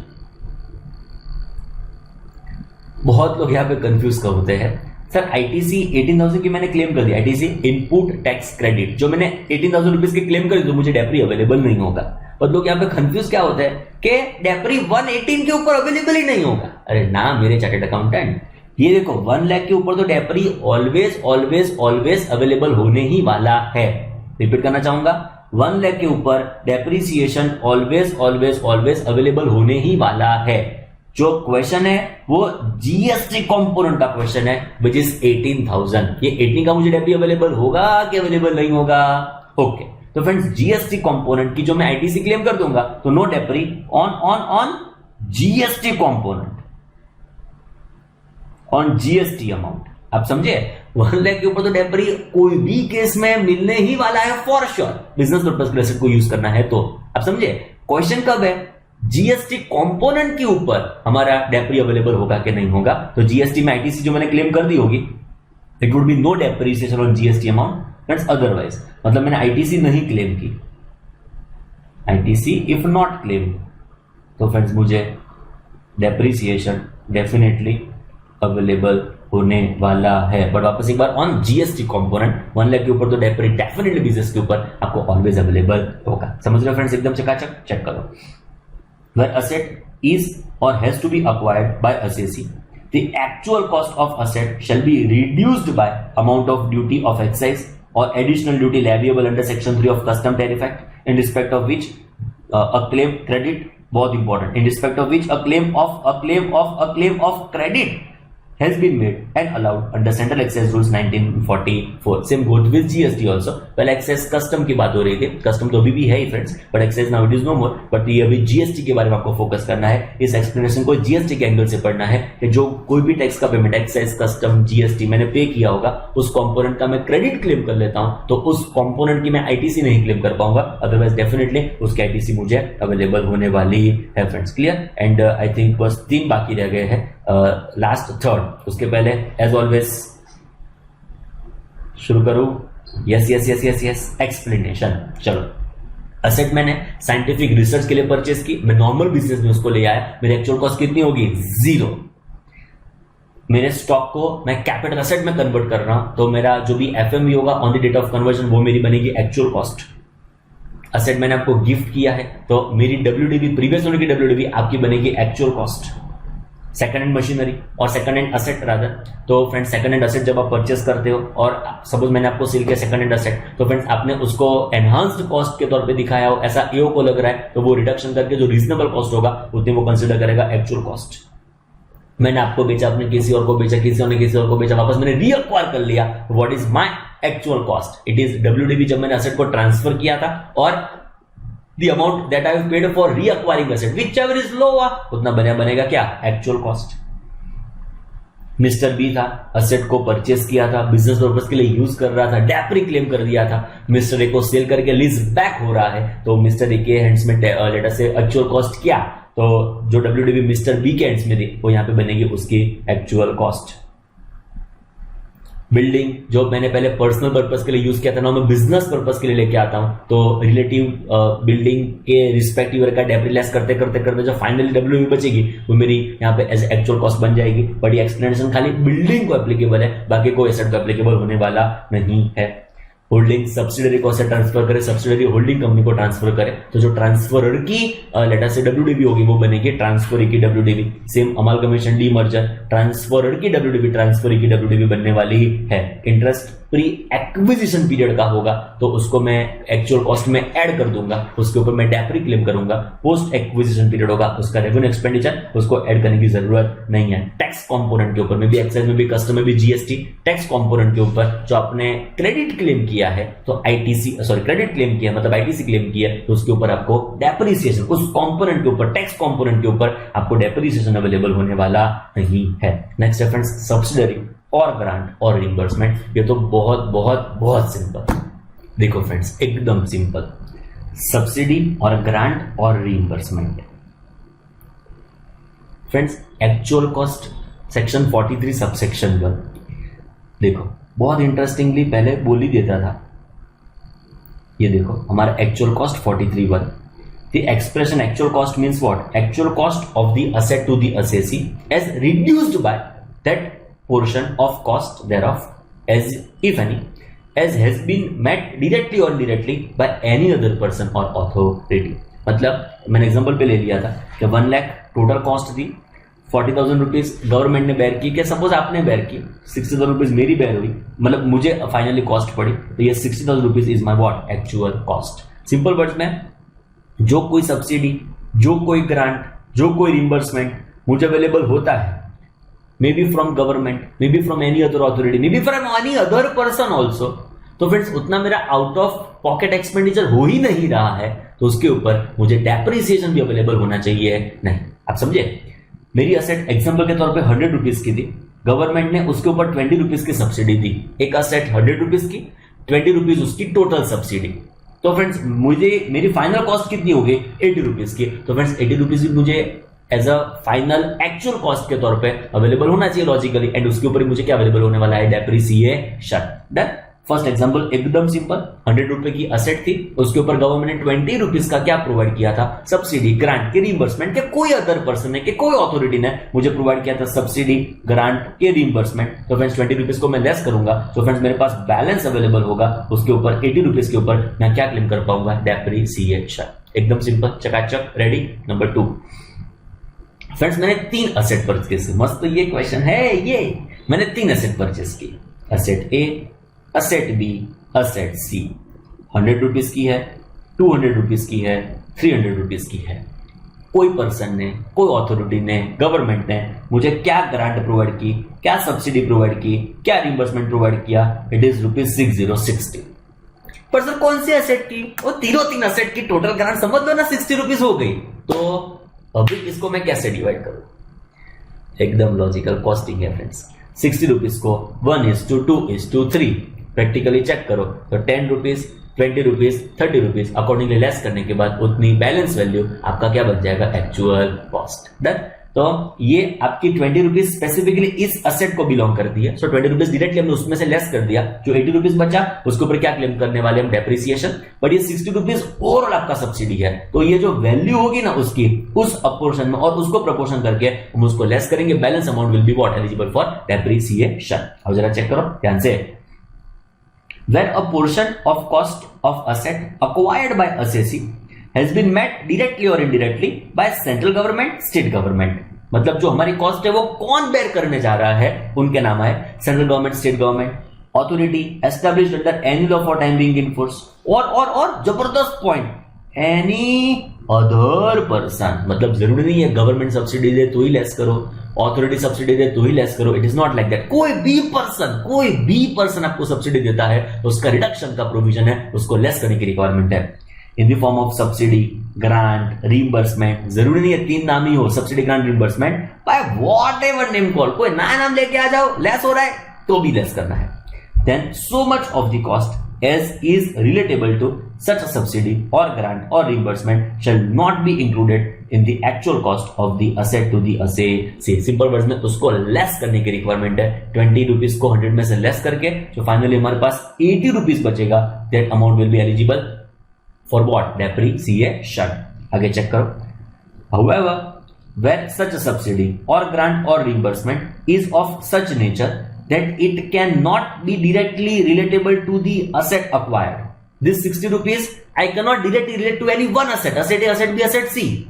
Speaker 1: बहुत लोग यहां पे कंफ्यूज कर होते हैं, सर आईटीसी 18,000 की मैंने क्लेम कर दी, आईटीसी इनपुट टैक्स क्रेडिट, जो मैंने 18,000 रुपीज की क्लेम करी तो मुझे डेप्री अवेलेबल नहीं होगा। पर लोग यहां पे कंफ्यूज क्या होता है कि डेप्री 118 के ऊपर अवेलेबल ही नहीं होगा। अरे ना मेरे चार्टर्ड अकाउंटेंट, ये देखो 1 लाख के ऊपर तो डेप्री ऑलवेज ऑलवेज ऑलवेज अवेलेबल होने ही वाला है। रिपीट करना चाहूंगा, 1 लाख के ऊपर depreciation always always always available होने ही वाला है। जो क्वेश्चन है वो जीएसटी कंपोनेंट का क्वेश्चन है, विच इज 18,000। ये 18 का मुझे डेप्री अवेलेबल होगा कि अवेलेबल नहीं होगा? ओके, तो फ्रेंड्स जीएसटी कंपोनेंट की जो मैं आईटीसी क्लेम कर दूंगा तो no depre on GST component, on GST amount. आप समझे, 1 लाख के ऊपर तो डेप्री कोई भी केस में मिलने ही वाला है फॉर श्योर, बिजनेस पर्पस के एसेट को यूज करना है तो। आप समझे, क्वेश्चन कब है, जीएसटी कंपोनेंट के ऊपर हमारा डेप्री अवेलेबल होगा कि नहीं होगा। तो जीएसटी में आईटीसी जो मैंने क्लेम कर दी होगी, it would be no depreciation on GST amount. Friends otherwise, मतलब मैंने आईटीसी नहीं क्लेम की, आईटीसी इफ नॉट क्लेम, तो फ्रेंड्स मुझे डेप्रिसिएशन डेफिनेटली अवेलेबल होने वाला है। बट वापस एक बार, ऑन जीएसटी कंपोनेंट 1 लाख के ऊपर तो डेप्री डेफिनेटली बिजनेस के ऊपर आपको ऑलवेज अवेलेबल होगा। समझ रहे फ्रेंड्स, एकदम चकाचक। चेक करो, where asset is or has to be acquired by assessee, the actual cost of asset shall be reduced by amount of duty of excise or additional duty leviable under section 3 of custom tariff act, in respect of which a claim credit, बहुत important, in respect of which a claim of credit has been made and allowed under Central Excise Rules 1944. Same goes with GST also. पहले excise custom की बात हो रही थी, custom तो अभी भी है ही friends, but excise now it is no more. But ये अभी GST के बारे में आपको फोकस करना है। इस एक्सप्लेनेशन को GST के एंगल से पढ़ना है कि जो कोई भी टैक्स का पेमेंट, excise, custom, GST मैंने पे किया होगा, उस कंपोनेंट का मैं क्रेडिट क्लेम कर लेता हूं तो उस कंपोनेंट की मैं आईटीसी नहीं क्लेम कर पाऊंगा, अदरवाइज डेफिनेटली उसकी आईटीसी मुझे अवेलेबल होने वाली है friends. Clear? And I think बस 3 बाकी रह गए हैं, लास्ट थर्ड। उसके पहले एज ऑलवेज शुरू करूं, yes yes yes yes yes explanation. चलो, असेट मैंने साइंटिफिक रिसर्च के लिए परचेस की, मैं नॉर्मल बिजनेस में उसको ले आया, मेरी एक्चुअल कॉस्ट कितनी होगी? 0। मेरे स्टॉक को मैं कैपिटल असेट में कन्वर्ट कर रहा हूं तो मेरा जो भी एफएमवी होगा on the date of conversion वो मेरी बनेगी एक्चुअल कॉस्ट। असेट मैंने आपको गिफ्ट किया है तो मेरी डब्ल्यूडीवी, प्रीवियस होने की डब्ल्यूडीवी आपकी बनेगी actual cost. Second hand machinery और सेकंड हैंड असेट रादर, तो फ्रेंड्स सेकंड हैंड असेट जब आप परचेस करते हो और सपोज मैंने आपको सेल किया सेकंड हैंड असेट, तो फ्रेंड्स आपने उसको एनहांस्ड कॉस्ट के तौर पे दिखाया हो, ऐसा एओ को लग रहा है, तो वो रिडक्शन करके जो रीजनेबल कॉस्ट होगा उतनी वो कंसिडर करेगा एक्चुअल कॉस्ट। मैंने आपको बेचा, आपने किसी और को बेचा, किसी और ने किसी और को बेचा, वापस मैंने रीअक्वायर कर लिया, what is my actual cost? It is WDV जब मैंने असेट को ट्रांसफर किया था और the amount that I have paid for reacquiring asset, whichever is lower, उतना बनेगा क्या? Actual cost. मिस्टर बी था, असेट को परचेस किया था, बिजनेस पर्पस के लिए यूज कर रहा था, डेप्री क्लेम कर दिया था, मिस्टर ए को सेल करके लीज बैक हो रहा है, तो मिस्टर ए के हैंड्स में लेटर से एक्चुअल कॉस्ट क्या? तो जो डब्ल्यूडीवी मिस्टर बी के हैंड्स में थी वो यहां पे बनेगी उसकी एक्चुअल कॉस्ट। बिल्डिंग जो मैंने पहले पर्सनल पर्पस के लिए यूज किया था ना, मैं बिजनेस पर्पस के लिए लेके आता हूं, तो रिलेटिव बिल्डिंग के रिस्पेक्टिव का डेप्री लेस करते करते करते जो फाइनली डब्ल्यूडीवी बचेगी वो मेरी यहाँ पे एज एक्चुअल कॉस्ट बन जाएगी। बट ये एक्सप्लेनेशन खाली बिल्डिंग को एप्लीकेबल है, बाकी कोई एसेट को एप्लीकेबल होने वाला नहीं है। होल्डिंग सब्सिडरी को से ट्रांसफर करे, सब्सिडरी होल्डिंग कंपनी को ट्रांसफर करे, तो जो ट्रांसफरर की लेटर से डब्ल्यूडीबी होगी वो बनेगी ट्रांसफर की WDB. Same amalgamation demerger, transferor की डब्ल्यूडीबी ट्रांसफर की डब्ल्यूडीबी बनने वाली ही है। इंटरेस्ट प्री एक्विजिशन पीरियड का होगा तो उसको मैं एक्चुअल कॉस्ट में ऐड कर दूंगा, उसके ऊपर मैं डेप्री क्लेम करूंगा। पोस्ट एक्विजिशन पीरियड होगा उसका रेवेन्यू एक्सपेंडिचर, उसको ऐड करने की जरूरत नहीं है। टैक्स कंपोनेंट के ऊपर में भी, एक्साइज में भी, कस्टम में भी जीएसटी, टैक्स कंपोनेंट के ऊपर जो आपने क्रेडिट क्लेम किया है तो आईटीसी क्रेडिट क्लेम किया मतलब आईटीसी क्लेम किया तो उसके ऊपर आपको डेप्रिसिएशन, उस कंपोनेंट के ऊपर, टैक्स कंपोनेंट के ऊपर आपको डेप्रिसिएशन अवेलेबल होने वाला नहीं है। नेक्स्ट है फ्रेंड्स सब्सिडरी और ग्रांट और रिइंबर्समेंट। ये तो बहुत बहुत बहुत सिंपल, देखो फ्रेंड्स एकदम सिंपल। सब्सिडी और ग्रांट और reimbursement, friends actual cost section 43 subsection 1, देखो बहुत इंटरेस्टिंगली पहले बोल ही देता था। ये देखो हमारा actual cost 43(1). The expression actual cost means what? Actual cost of the asset to the assessee as reduced by that portion of cost thereof, as if any, as has been met directly or indirectly by any other person or authority। मतलब मैंने एग्जांपल पे ले लिया था कि 1 लाख टोटल कॉस्ट थी, 40,000 रुपीज गवर्नमेंट ने बेयर की, क्या सपोज आपने बेयर की, 60,000 रुपीज मेरी बेयर हुई, मतलब मुझे फाइनली कॉस्ट पड़ी, तो ये 60,000 rupees is my what actual cost. Simple words में जो कोई सब्सिडी, जो कोई ग्रांट, जो कोई रिइंबर्समेंट मुझे अवेलेबल होता है, may be from government, may be from any other authority, may be from any other person also, तो फ्रेंड्स उतना मेरा आउट ऑफ पॉकेट एक्सपेंडिचर हो ही नहीं रहा है, तो उसके ऊपर मुझे डेप्रिसिएशन भी अवेलेबल होना चाहिए नहीं। आप समझे, मेरी असेट एग्जांपल के तौर पे 100 रुपीज की थी, गवर्नमेंट ने उसके ऊपर 20 रुपीज की सब्सिडी दी। एक असेट 100 रुपीज की, 20 रुपीज उसकी टोटल सब्सिडी, तो फ्रेंड्स मुझे मेरी फाइनल कॉस्ट कितनी हो गई 80 रुपीज की। तो फ्रेंड्स 80 रुपीज भी मुझे as a final actual cost के तौर पे अवेलेबल होना चाहिए लॉजिकली, एंड उसके ऊपर मुझे क्या अवेलेबल होने वाला है डेप्रिसिएशन। डन। फर्स्ट एग्जांपल एकदम सिंपल, 100 रुपए की असेट थी, उसके ऊपर गवर्नमेंट ने 20 रुपीज का क्या प्रोवाइड किया था, सब्सिडी, ग्रांट के रिइंबर्समेंट के कोई अदर पर्सन ने, के कोई अथॉरिटी ने मुझे प्रोवाइड किया था सब्सिडी, ग्रांट के रिइंबर्समेंट। तो फ्रेंड्स 20 रुपीज को मैं लेस करूंगा, तो फ्रेंड्स मेरे पास बैलेंस अवेलेबल होगा, उसके ऊपर 80 रुपीज के ऊपर मैं क्या क्लेम कर पाऊंगा, डेप्रिसिएशन। एकदम सिंपल, चकाचक, रेडी। नंबर 2, फ्रेंड्स मैंने 3 असेट परचेस की, मस्त ये क्वेश्चन है ये, मैंने 3 असेट परचेस की, असेट ए, असेट बी, असेट सी। 100 रुपीज की है, 200 रुपीज की है, 300 रुपीज की है। कोई पर्सन ने, कोई अथॉरिटी ने, गवर्नमेंट ने मुझे क्या ग्रांट प्रोवाइड की, क्या सब्सिडी प्रोवाइड की, क्या रिइंबर्समेंट प्रोवाइड किया, इट इज ₹6060। पर सर कौन सी असेट की, वो तीन असेट की टोटल ग्रांट समझ लो ना 60 रुपीज हो गई। तो अभी इसको मैं कैसे डिवाइड करूं, एकदम लॉजिकल कॉस्टिंग है फ्रेंड्स। 60 रुपीज को 1:2:3 प्रैक्टिकली चेक करो तो 10 rupees, 20 rupees, 30 rupees accordingly less करने के बाद उतनी बैलेंस वैल्यू आपका क्या बच जाएगा, एक्चुअल कॉस्ट। डन। तो ये आपकी 20 रुपीज स्पेसिफिकली इस असेट को बिलोंग करती है, सो 20 रुपीज डायरेक्टली हमने उसमें से लेस कर दिया, जो 80 रुपीज बचा उसके ऊपर क्या क्लेम करने वाले हम, डेप्रिसिएशन। बट ये 60 रुपीज ओवरऑल आपका सब्सिडी है, तो ये जो वैल्यू होगी ना उसकी, उस अपोर्शन में और उसको प्रपोर्शन करके हम उसको लेस करेंगे, balance amount will be what, eligible for depreciation. अब जरा चेक करो ध्यान से, when a portion of cost of asset acquired by assessee has been met directly or indirectly by central government, state government, मतलब जो हमारी कॉस्ट है वो कौन बेयर करने जा रहा है, उनके नाम है central government, state government, authority established under any law for time being in force, और जबरदस्त पॉइंट, एनी अदर पर्सन। मतलब जरूरी नहीं है गवर्नमेंट सब्सिडी दे तो ही लेस करो, ऑथोरिटी सब्सिडी दे तो ही लेस करो, it is not like that. कोई भी पर्सन आपको सब्सिडी देता है तो उसका रिडक्शन का प्रोविजन है, उसको लेस करने की रिक्वायरमेंट है in the form of subsidy, grant, reimbursement. जरूरी नहीं है 3 नाम ही हो, subsidy, grant, reimbursement, by whatever name call, कोई नया नाम लेके आ जाओ, लेस हो रहा है तो भी लेस करना है। Then so much of the cost as is relatable to such a subsidy or grant or reimbursement shall not be included in the actual cost of the asset to the assessee। Simple words में उसको लेस करने की रिक्वायरमेंट है। 20 रुपीज को 100 में से लेस करके जो फाइनली हमारे पास 80 रुपीज बचेगा, that amount will be eligible for what, depreciation. आगे चेक करो, however where such a subsidy or grant or reimbursement is of such nature that it cannot be directly relatable to the asset acquired. This 60 rupees I cannot directly relate to any one asset. Asset A, asset B, asset C.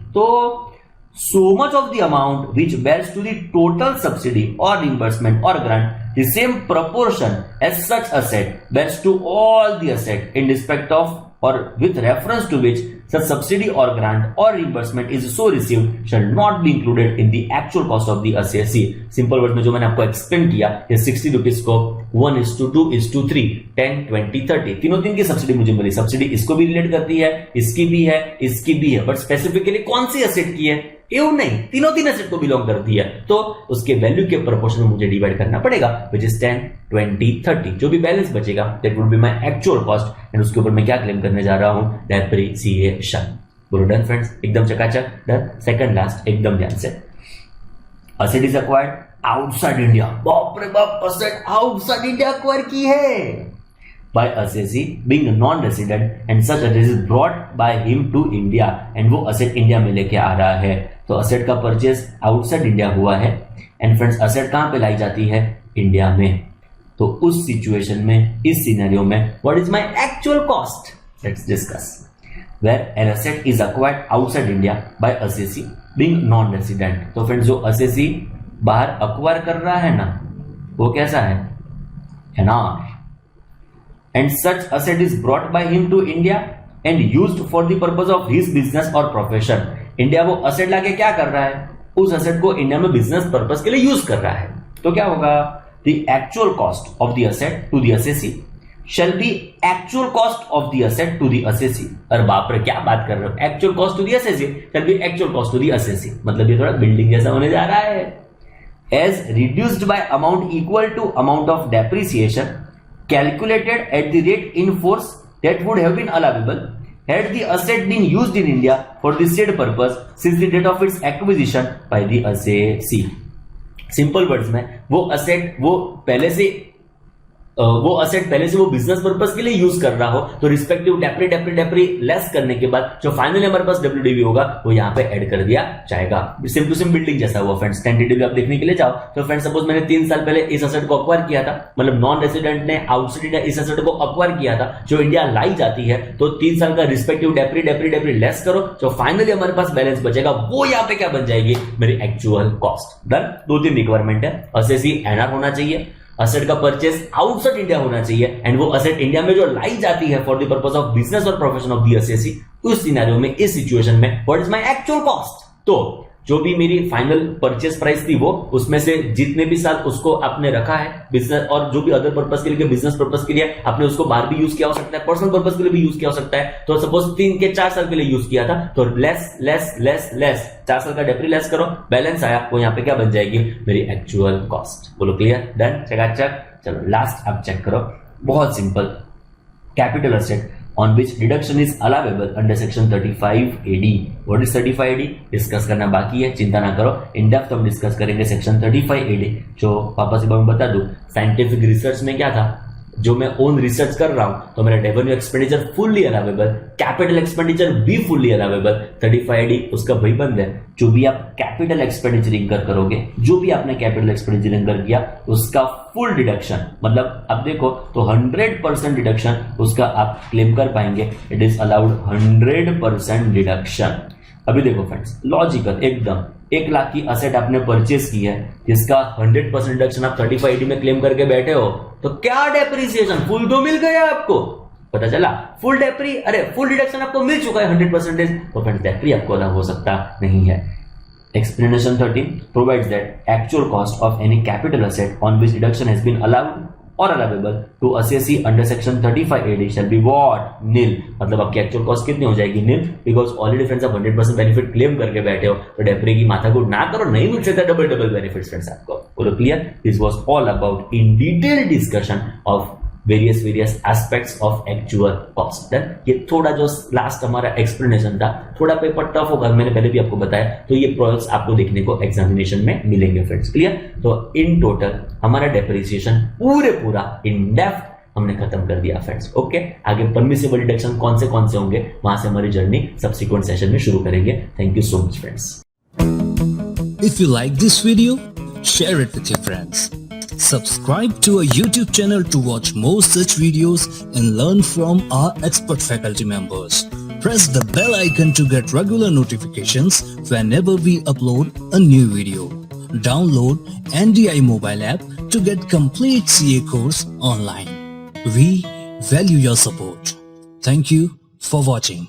Speaker 1: So much of the amount which bears to the total subsidy or reimbursement or grant, the same proportion as such asset bears to all the asset in respect of or with reference to which such subsidy or grant or reimbursement is so received shall not be included in the actual cost of the assessee. Simple word में जो मैंने आपको एक्सप्लेन किया, ये 60 रुपीज को 1:2:3 10 20 30 तीन की सब्सिडी मुझे मिली. सब्सिडी इसको भी रिलेट करती है, इसकी भी है, इसकी भी है, बट स्पेसिफिकली कौन सी एसेट की है एवं नहीं, तीन एसेट को बिलोंग करती है. तो उसके वैल्यू के प्रोपोर्शन में मुझे डिवाइड करना पड़ेगा, विच इज 10 20 30. जो भी बैलेंस बचेगा that would be my actual cost and उसके ऊपर मैं क्या क्लेम करने जा रहा हूं, डेप्रिसिएशन. बोलो डन फ्रेंड्स, एकदम चकाचक डन. सेकंड लास्ट एकदम ध्यान से, asset is acquired outside India. बाप रे बाप, असेट आउटसाइड इंडिया एक्वायर की है by assessee being a non-resident and such asset is brought by him to India and वो asset इंडिया में लेके आ रहा है. तो asset का परचेज आउटसाइड इंडिया हुआ है एंड फ्रेंड्स asset कहां पे लाई जाती है, इंडिया में. तो उस सिचुएशन में, इस सिनेरियो में what is my actual cost? Let's discuss. Where an asset is acquired outside India by assessee being non-resident. तो फ्रेंड्स जो assessee बाहर acquire कर रहा है ना, वो कैसा है, NR. And such asset is brought by him to India and used for the purpose of his business or profession. India वो asset लाके क्या कर रहा है, उस asset को इंडिया में बिजनेस पर्पस के लिए यूज कर रहा है. तो क्या होगा, the actual cost of the asset to the assessee shall be actual cost of the asset to the assessee. अरे बाप रे क्या बात कर रहे हो, actual cost to the assessee shall be actual cost to the assessee. मतलब ये थोड़ा बिल्डिंग जैसा होने जा रहा है. As reduced by amount equal to amount of depreciation calculated at the rate in force that would have been allowable had the asset been used in India for the said purpose since the date of its acquisition by the assessee. Simple words में वो असेट पहले से वो बिजनेस पर्पस के लिए यूज कर रहा हो, तो रिस्पेक्टिव डेप्री लेस करने के बाद जो फाइनली हमारे पास WDV होगा वो यहाँ पे ऐड कर दिया जाएगा. सिम टू सिम बिल्डिंग जैसा हुआ फ्रेंड्स. टेंटेटिवली आप देखने के लिए जाओ तो फ्रेंड्स सपोज मैंने 3 साल पहले इस असेट को अक्वायर किया था, मतलब नॉन रेसिडेंट ने आउटसाइड इंडिया इस असेट को अक्वायर किया था जो इंडिया लाई जाती है. तो 3 साल का रिस्पेक्टिव डेप्री लेस करो, जो फाइनली हमारे पास बैलेंस बचेगा वो यहाँ पे क्या बन जाएगी, मेरी एक्चुअल कॉस्ट. डन. 2-3 रिक्वायरमेंट है, असेसी NR होना चाहिए, असेट का परचेज आउटसाइड इंडिया होना चाहिए एंड वो असेट इंडिया में जो लाई जाती है for the purpose of business और प्रोफेशन ऑफ द असेसी. उस सिनेरियो में, इस सिचुएशन में what is my actual cost. तो जो भी मेरी फाइनल परचेज प्राइस थी वो उसमें से जितने भी साल उसको आपने रखा है बिजनेस और जो भी अदर पर्पस के लिए, बिजनेस पर्पस के लिए आपने उसको बाहर भी यूज किया हो सकता है, पर्सनल पर्पस के लिए भी यूज किया हो सकता है. तो सपोज 3 के 4 साल के लिए यूज किया था तो लेस 4 साल का डेप्री लेस करो, बैलेंस आया, वो यहाँ पे क्या बन जाएगी, मेरी एक्चुअल कॉस्ट. बोलो क्लियर, डन, चकाचक. चलो लास्ट आप चेक करो, बहुत simple. Capital asset on which deduction is allowable under section 35AD. What is 35AD? Discuss करना बाकी है, चिंता ना करो, इन डेप्थ हम डिस्कस करेंगे सेक्शन 35AD. जो पापा से मैं बता दूं, साइंटिफिक रिसर्च में क्या था, जो मैं ओन रिसर्च कर रहा हूं तो मेरा revenue expenditure fully allowable, capital expenditure भी फुल्ली अलाउेबल. 35AD उसका वही बंद है, जो भी आप कैपिटल एक्सपेंडिचर इंकर करोगे, जो भी आपने कैपिटल एक्सपेंडिचर इंकर किया उसका फुल डिडक्शन, मतलब अब देखो तो 100% डिडक्शन उसका आप क्लेम कर पाएंगे. It is allowed 100% deduction. अभी देखो फ्रेंड्स, लॉजिकल एकदम, 1 लाख की असेट आपने परचेस की है जिसका 100% डिडक्शन आप 35AD में क्लेम करके बैठे हो, तो क्या डेप्रिसिएशन फुल तो मिल गया आपको, पता चला फुल डेप्री, अरे फुल डिडक्शन आपको मिल चुका है 100%. तो फ्रेंड्स डेप्री आपको अदा हो सकता नहीं है. Explanation 13 provides that actual cost of any capital asset on which deduction has been allowed or allowable to assessee under section 35AD shall be what? Nil. मतलब आपकी एक्चुअल कॉस्ट कितनी हो जाएगी? Nil. Because ऑलरेडी फ्रेंड्स आप 100% बेनिफिट क्लेम करके बैठे हो, तो डेप्री की माथा को ना करो, नहीं मिल सकता डबल बेनिफिट्स फ्रेंड्स आपको. बोलो clear. This was all about in detail discussion of various aspects of actual cost. ये थोड़ा जो लास्ट हमारा एक्सप्लेनेशन था, थोड़ा पेपर टफ होगा, मैंने पहले भी आपको बताया, तो ये प्रोजेक्ट्स आपको देखने को एग्जामिनेशन में मिलेंगे फ्रेंड्स. क्लियर. तो इन टोटल हमारा डेप्रिसिएशन पूरा इन डेप्थ हमने खत्म कर दिया फ्रेंड्स. ओके, आगे परमिसिबल डिडक्शन कौन से होंगे, वहां से हमारी जर्नी सब्सिक्वेंट सेशन में शुरू करेंगे. Thank you so much friends.
Speaker 2: If you like this video, share it with your friends. Subscribe to our YouTube channel to watch more such videos and learn from our expert faculty members. Press the bell icon to get regular notifications whenever we upload a new video. Download NDI mobile app to get complete CA course online. We value your support. Thank you for watching.